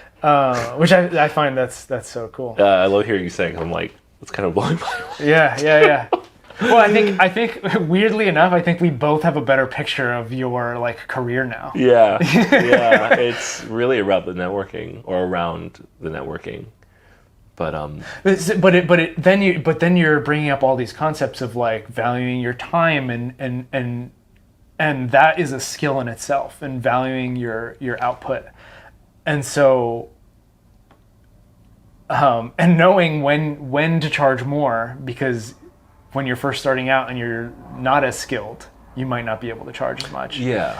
[SPEAKER 2] Which I find that's so cool.
[SPEAKER 1] I love hearing you saying. I'm like, it's kind of blowing my mind.
[SPEAKER 2] Yeah. Well, I think weirdly enough, I think we both have a better picture of your like career now.
[SPEAKER 1] Yeah. It's really about the networking or around the networking, but then you're bringing up all these concepts of like valuing your time and that is a skill in itself, and valuing your output. And so, and knowing when to charge more, because when you're first starting out and you're not as skilled, you might not be able to charge as much. Yeah.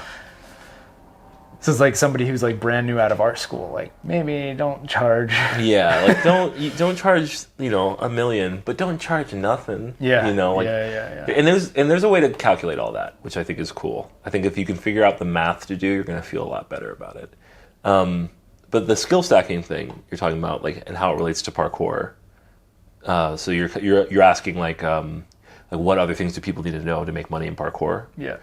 [SPEAKER 2] So it's like somebody who's like brand new out of art school, like maybe don't charge.
[SPEAKER 1] Yeah, like don't charge, $1 million, but don't charge nothing.
[SPEAKER 2] Yeah.
[SPEAKER 1] Yeah. And there's a way to calculate all that, which I think is cool. I think if you can figure out the math to do, you're going to feel a lot better about it. But the skill stacking thing you're talking about, like, and how it relates to parkour. So you're asking like what other things do people need to know to make money in parkour?
[SPEAKER 2] Yeah.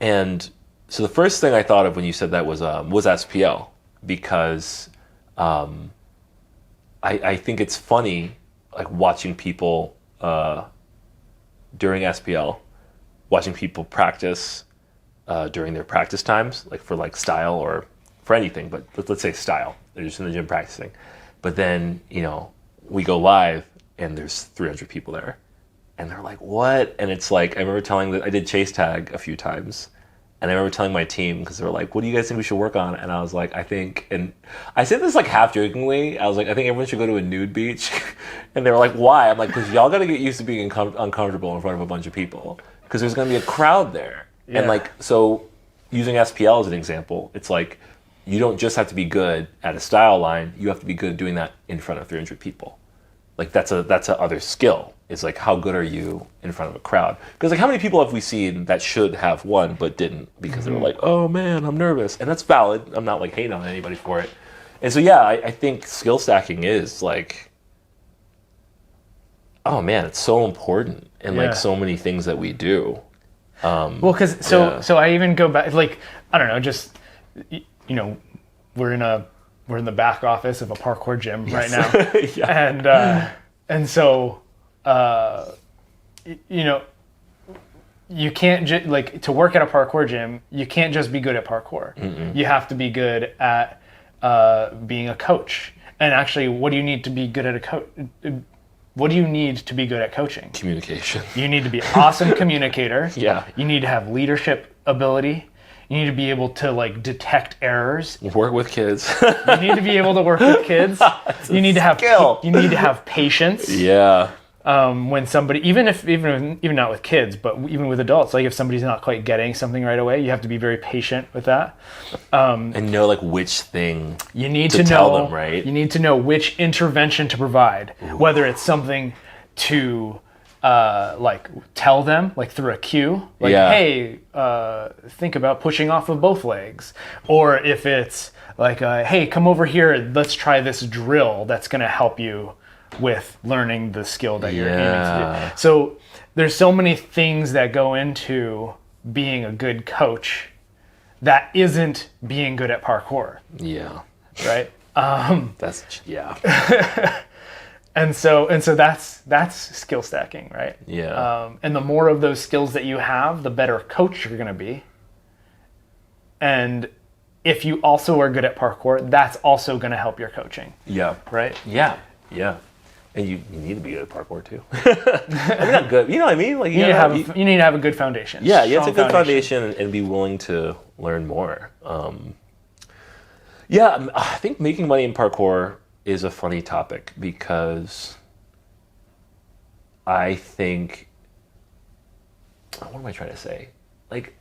[SPEAKER 1] And so the first thing I thought of when you said that was SPL, because I think it's funny, like watching people during SPL, watching people practice during their practice times, like for like style or for anything, but let's say style. They're just in the gym practicing. But then, we go live and there's 300 people there. And they're like, what? And it's like, I remember telling that I did chase tag a few times. And I remember telling my team, because they were like, what do you guys think we should work on? And I was like, I think, and I said this like half jokingly, I was like, I think everyone should go to a nude beach. And they were like, why? I'm like, because y'all got to get used to being uncomfortable in front of a bunch of people. Because there's going to be a crowd there. Yeah. And like, so using SPL as an example, it's like, you don't just have to be good at a style line, you have to be good at doing that in front of 300 people. Like that's a other skill. It's like, how good are you in front of a crowd? Because like, how many people have we seen that should have won but didn't because they were like, oh man, I'm nervous. And that's valid. I'm not like hating on anybody for it. And so yeah, I think skill stacking is like, oh man, it's so important in like so many things that we do.
[SPEAKER 2] Well, because so I even go back, like, I don't know, just we're in the back office of a parkour gym right now. And so you can't like to work at a parkour gym, you can't just be good at parkour. Mm-mm. You have to be good at being a coach. And actually, what do you need to be good at what do you need to be good at coaching?
[SPEAKER 1] Communication.
[SPEAKER 2] You need to be an awesome communicator.
[SPEAKER 1] Yeah.
[SPEAKER 2] You need to have leadership ability. You need to be able to like detect errors.
[SPEAKER 1] Work with kids.
[SPEAKER 2] You need to be able to work with kids. You need to have patience.
[SPEAKER 1] Yeah.
[SPEAKER 2] When somebody, even not with kids, but even with adults, like if somebody's not quite getting something right away, you have to be very patient with that.
[SPEAKER 1] And know like which thing
[SPEAKER 2] you need
[SPEAKER 1] to
[SPEAKER 2] to
[SPEAKER 1] tell
[SPEAKER 2] know,
[SPEAKER 1] them, right?
[SPEAKER 2] You need to know which intervention to provide, whether it's something to like tell them, like through a cue, like, hey, think about pushing off of both legs. Or if it's like, hey, come over here, let's try this drill that's going to help you with learning the skill that you're aiming to do. So there's so many things that go into being a good coach that isn't being good at parkour.
[SPEAKER 1] Yeah.
[SPEAKER 2] Right? And so that's skill stacking, right?
[SPEAKER 1] Yeah.
[SPEAKER 2] And the more of those skills that you have, the better coach you're going to be. And if you also are good at parkour, that's also going to help your coaching.
[SPEAKER 1] Yeah.
[SPEAKER 2] Right?
[SPEAKER 1] Yeah. Yeah. And you need to be good at parkour too. I mean, not good. You know what I mean? Like
[SPEAKER 2] you need to have a good foundation.
[SPEAKER 1] Yeah, it's a good foundation and be willing to learn more. I think making money in parkour is a funny topic because I think, what am I trying to say? Like,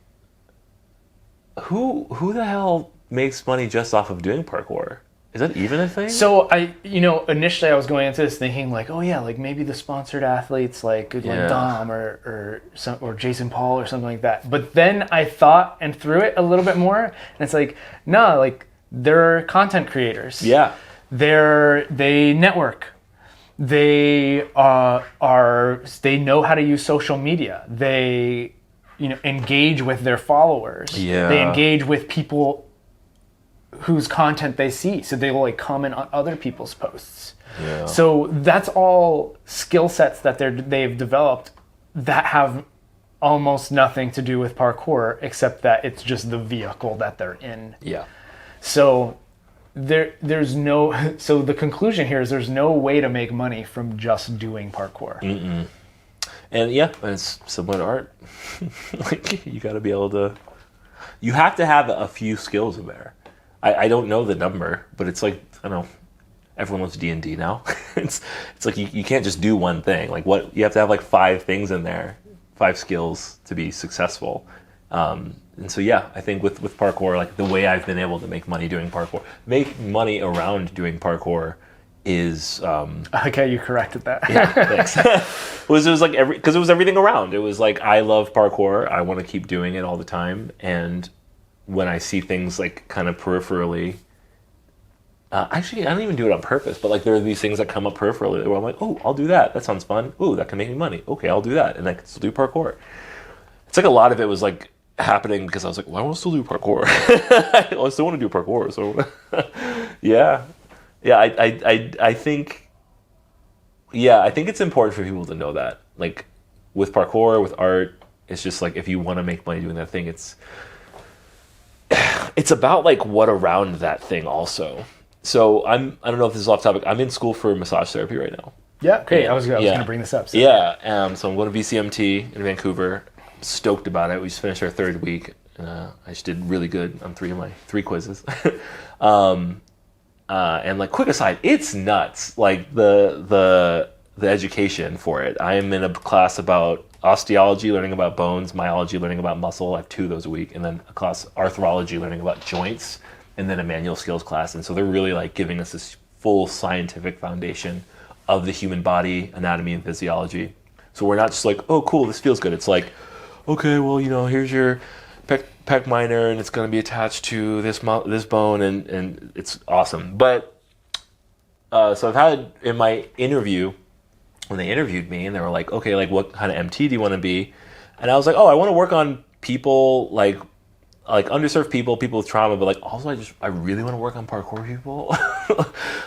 [SPEAKER 1] who the hell makes money just off of doing parkour? Is that even a thing?
[SPEAKER 2] So initially I was going into this thinking like, oh yeah, like maybe the sponsored athletes like Dom or Jason Paul or something like that. But then I thought and threw it a little bit more, and it's like, no, like they're content creators.
[SPEAKER 1] Yeah.
[SPEAKER 2] They network. They they know how to use social media. They engage with their followers.
[SPEAKER 1] Yeah.
[SPEAKER 2] They engage with people whose content they see, so they will like comment on other people's posts.
[SPEAKER 1] Yeah.
[SPEAKER 2] So that's all skill sets that they've developed that have almost nothing to do with parkour, except that it's just the vehicle that they're in.
[SPEAKER 1] Yeah.
[SPEAKER 2] So there's no. So the conclusion here is there's no way to make money from just doing parkour.
[SPEAKER 1] Mm-mm. And it's similar to art. Like you got to be able to. You have to have a few skills in there. I don't know the number, but it's like, I don't know, everyone loves D&D now. it's like you can't just do one thing. Like you have to have like 5 things in there, 5 skills to be successful. And so I think with parkour, like the way I've been able to make money doing parkour, make money around doing parkour is
[SPEAKER 2] okay, you corrected that.
[SPEAKER 1] Yeah, thanks. it was like because it was everything around. It was like I love parkour. I want to keep doing it all the time, and when I see things like kind of peripherally, actually I don't even do it on purpose, but like there are these things that come up peripherally where I'm like, oh, I'll do that. That sounds fun. Ooh, that can make me money. Okay, I'll do that, and I can still do parkour. It's like a lot of it was like happening because I was like, well, I want to still do parkour. I still want to do parkour. So I think it's important for people to know that. Like with parkour, with art, it's just like if you want to make money doing that thing, it's about like what around that thing also. So I don't know if this is off topic. I'm in school for massage therapy right now.
[SPEAKER 2] Yeah, okay. I was going to bring this up. So.
[SPEAKER 1] Yeah, so I'm going to VCMT in Vancouver. Stoked about it. We just finished our 3rd week. I just did really good on 3 of my 3 quizzes. And like quick aside, it's nuts. Like the education for it. I am in a class about osteology, learning about bones, myology, learning about muscle. I have 2 of those a week, and then a class arthrology, learning about joints, and then a manual skills class. And so they're really like giving us this full scientific foundation of the human body, anatomy and physiology. So we're not just like, oh, cool, this feels good. It's like, okay, well, here's your pec minor, and it's going to be attached to this bone, and it's awesome. But so I've had in my interview, when they interviewed me, and they were like, okay, like what kind of MT do you want to be? And I was like, oh, I want to work on people like underserved people with trauma, but like also I really want to work on parkour people,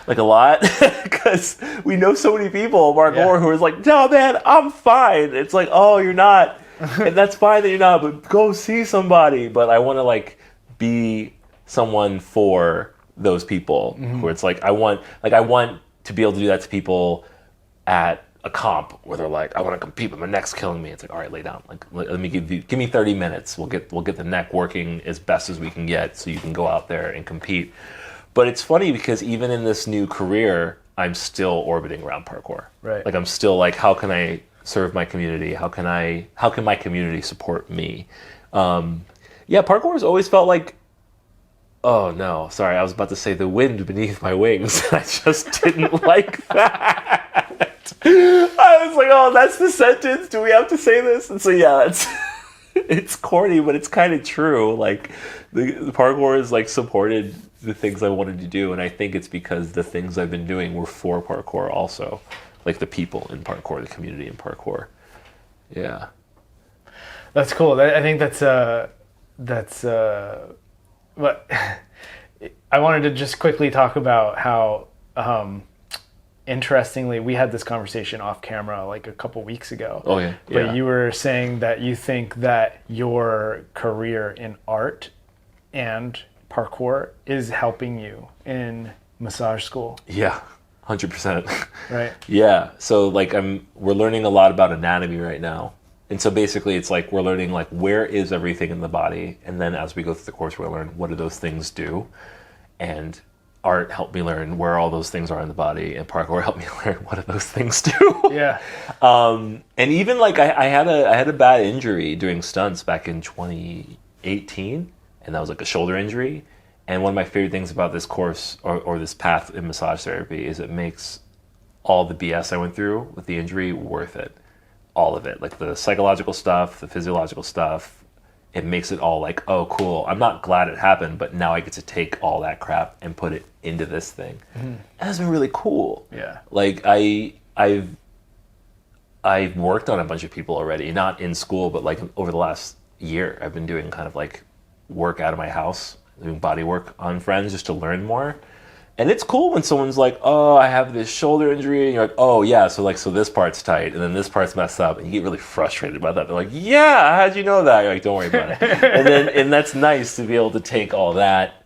[SPEAKER 1] like a lot, because we know so many people in parkour who are like, no man, I'm fine. It's like, oh, you're not, and that's fine that you're not, but go see somebody. But I want to like be someone for those people where it's like I want to be able to do that to people at a comp where they're like, I want to compete, but my neck's killing me. It's like, all right, lay down. Like, let me give me 30 minutes. We'll get the neck working as best as we can get, so you can go out there and compete. But it's funny because even in this new career, I'm still orbiting around parkour.
[SPEAKER 2] Right.
[SPEAKER 1] Like I'm still like, how can I serve my community? How can my community support me? Parkour has always felt like, oh no, sorry, I was about to say the wind beneath my wings. I just didn't like that. I was like, oh, that's the sentence. Do we have to say this? And so it's corny, but it's kind of true. Like the parkour has like supported the things I wanted to do, and I think it's because the things I've been doing were for parkour also, like the people in parkour, the community in parkour. Yeah,
[SPEAKER 2] that's cool. I think that's what I wanted to just quickly talk about how interestingly we had this conversation off camera like a couple weeks ago.
[SPEAKER 1] Oh yeah.
[SPEAKER 2] But you were saying that you think that your career in art and parkour is helping you in massage school.
[SPEAKER 1] Yeah, 100%.
[SPEAKER 2] Right.
[SPEAKER 1] Yeah. So like we're learning a lot about anatomy right now. And so basically it's like we're learning like where is everything in the body, and then as we go through the course we'll learn what do those things do. And art helped me learn where all those things are in the body, and parkour helped me learn what do those things do.
[SPEAKER 2] Yeah.
[SPEAKER 1] And even like I had a bad injury doing stunts back in 2018, and that was like a shoulder injury. And one of my favorite things about this course or this path in massage therapy is it makes all the BS I went through with the injury worth it. All of it, like the psychological stuff, the physiological stuff, it makes it all like, oh, cool. I'm not glad it happened, but now I get to take all that crap and put it into this thing. Mm-hmm. And that's been really cool.
[SPEAKER 2] Yeah.
[SPEAKER 1] Like I've worked on a bunch of people already, not in school, but like over the last year, I've been doing kind of like work out of my house, doing body work on friends just to learn more. And it's cool when someone's like, oh, I have this shoulder injury. And you're like, oh, yeah, so this part's tight. And then this part's messed up. And you get really frustrated about that. They're like, yeah, how'd you know that? You're like, don't worry about it. and that's nice to be able to take all that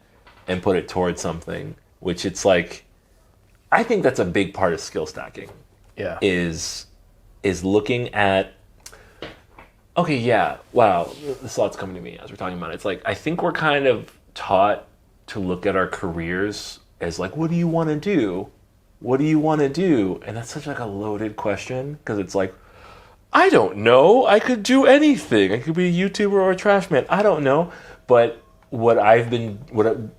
[SPEAKER 1] and put it towards something, which it's like, I think that's a big part of skill stacking.
[SPEAKER 2] Yeah.
[SPEAKER 1] Is looking at, okay, yeah, wow, this thought's coming to me as we're talking about it. It's like, I think we're kind of taught to look at our careers as like, what do you want to do? What do you want to do? And that's such like a loaded question, because it's like, I don't know. I could do anything. I could be a YouTuber or a trash man. I don't know. But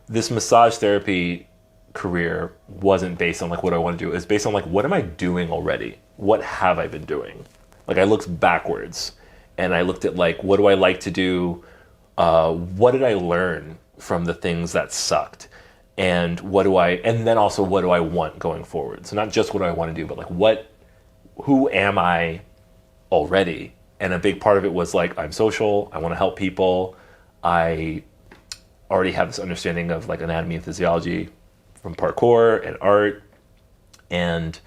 [SPEAKER 1] this massage therapy career wasn't based on like what I want to do. It's based on like, what am I doing already? What have I been doing? Like I looked backwards and I looked at like, what do I like to do? What did I learn from the things that sucked? And then also what do I want going forward? So not just what do I want to do, but like who am I already? And a big part of it was like, I'm social, I want to help people. I already have this understanding of like anatomy and physiology from parkour and art. And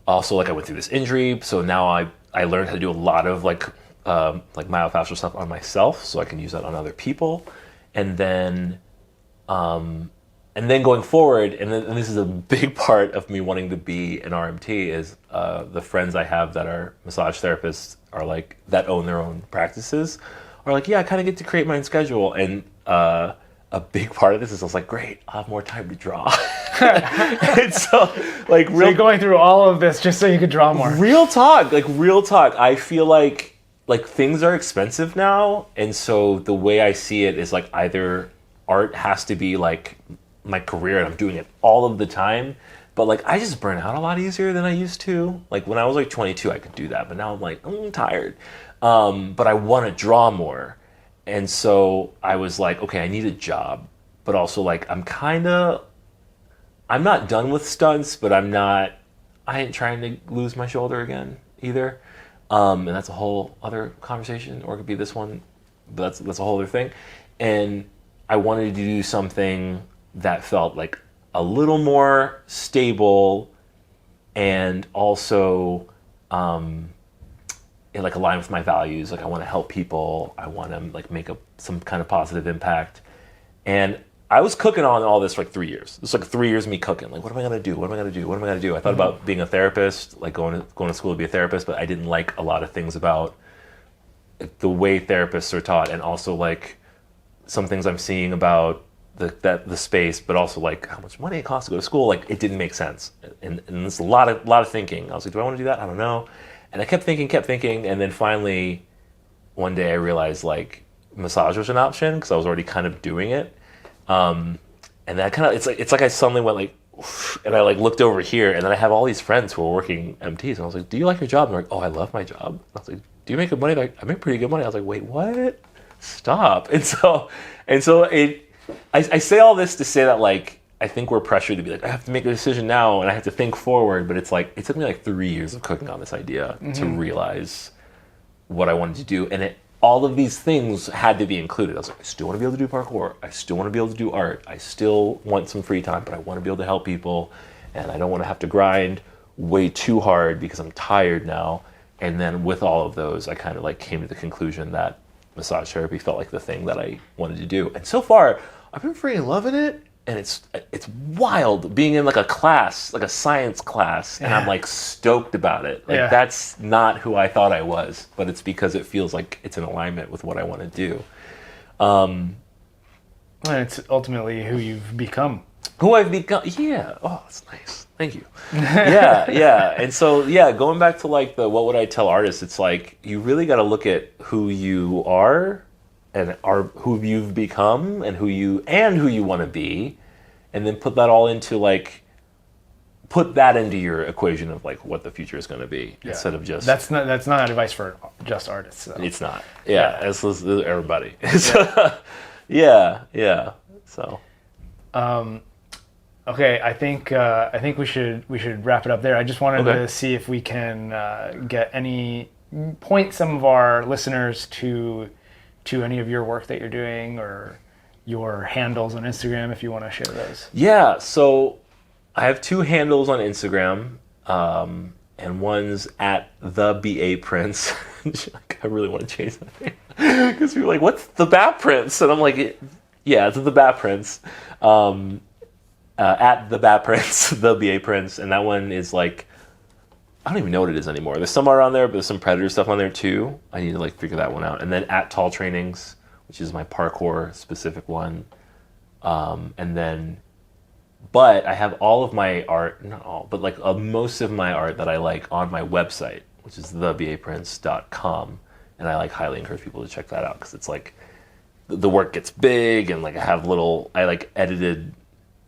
[SPEAKER 1] also like I went through this injury. So now I learned how to do a lot of like myofascial stuff on myself, so I can use that on other people. And then going forward, and this is a big part of me wanting to be an RMT, is the friends I have that are massage therapists are like, that own their own practices, are like, yeah, I kind of get to create my own schedule. And a big part of this is I was like, great, I'll have more time to draw. And so like
[SPEAKER 2] so you're going through all of this just so you could draw more.
[SPEAKER 1] Real talk. I feel like things are expensive now. And so the way I see it is like either art has to be like my career and I'm doing it all of the time, but like I just burn out a lot easier than I used to. Like when I was like 22 I could do that, but now I'm like, I'm tired, but I want to draw more. And so I was like, okay, I need a job, but also like I'm not done with stunts, but I ain't trying to lose my shoulder again either. And that's a whole other conversation, or it could be this one, but that's a whole other thing. And I wanted to do something that felt like a little more stable and also like aligned with my values. Like I want to help people. I want to like make some kind of positive impact. And I was cooking on all this for like 3 years. It's like 3 years of me cooking. Like, what am I gonna do? What am I gonna do? What am I gonna do? I thought about being a therapist, like going to school to be a therapist, but I didn't like a lot of things about the way therapists are taught, and also like some things I'm seeing about the space, but also like how much money it costs to go to school. Like, it didn't make sense, and there's a lot of thinking. I was like, do I want to do that? I don't know. And I kept thinking, and then finally, one day I realized like massage was an option because I was already kind of doing it. And then it's like I suddenly went like, and I like looked over here, and then I have all these friends who are working MTs, and I was like, do you like your job? And they're like, oh, I love my job. And I was like, do you make good money? They're like, I make pretty good money. I was like, wait, what? Stop. And so I say all this to say that like I think we're pressured to be like, I have to make a decision now and I have to think forward, but it's like it took me like 3 years of cooking on this idea to realize what I wanted to do, and all of these things had to be included. I was like, I still want to be able to do parkour, I still want to be able to do art, I still want some free time, but I want to be able to help people, and I don't want to have to grind way too hard because I'm tired now. And then with all of those, I kind of like came to the conclusion that massage therapy felt like the thing that I wanted to do. And so far, I've been freaking loving it. And it's wild being in like a class, like a science class, and I'm like stoked about it. Like that's not who I thought I was, but it's because it feels like it's in alignment with what I want to do.
[SPEAKER 2] And it's ultimately who you've become.
[SPEAKER 1] Who I've become, yeah. Oh, that's nice. Thank you. Yeah. And so, going back to like what would I tell artists? It's like you really got to look at who you are, and who you've become, and who you want to be, and then put that all into like put that into your equation of like what the future is going to be, instead of just
[SPEAKER 2] that's not advice for just artists. So.
[SPEAKER 1] It's not. It's everybody. Yeah. So.
[SPEAKER 2] Okay, I think we should wrap it up there. I just wanted to see if we can point some of our listeners to any of your work that you're doing, or your handles on Instagram if you want to share those. Yeah, so I have 2 handles on Instagram, and one's at the BA Prince. I really want to change that name because people are like, "What's the Bat Prince?" And I'm like, "Yeah, it's the Bat Prince." At the Bat Prince, the BA Prince, and that one is like, I don't even know what it is anymore. There's some art on there, but there's some Predator stuff on there too. I need to like figure that one out. And then at Tall Trainings, which is my parkour specific one. But I have all of my art, not all, but like most of my art that I like on my website, which is thebaprince.com. And I like highly encourage people to check that out because it's like the work gets big, and like I like edited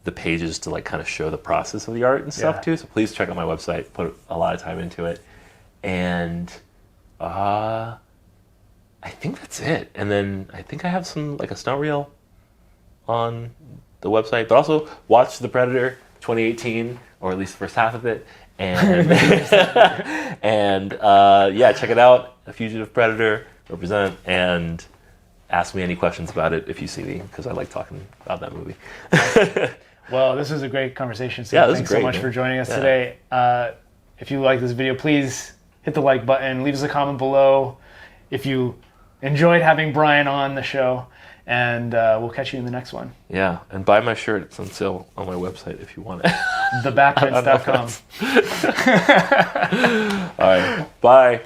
[SPEAKER 2] the pages to like kind of show the process of the art and stuff too. So please check out my website, put a lot of time into it. And I think that's it. And then I think I have some like a stunt reel on the website, but also watch The Predator 2018, or at least the first half of it. And and check it out. A Fugitive Predator, represent, and ask me any questions about it if you see me, because I like talking about that movie. Well, this was a great conversation. So
[SPEAKER 1] thanks
[SPEAKER 2] so much for joining us today. If you like this video, please hit the like button. Leave us a comment below if you enjoyed having Brian on the show. And we'll catch you in the next one. Yeah, and buy my shirt. It's on sale on my website if you want it. Thebackprince.com. All right, bye.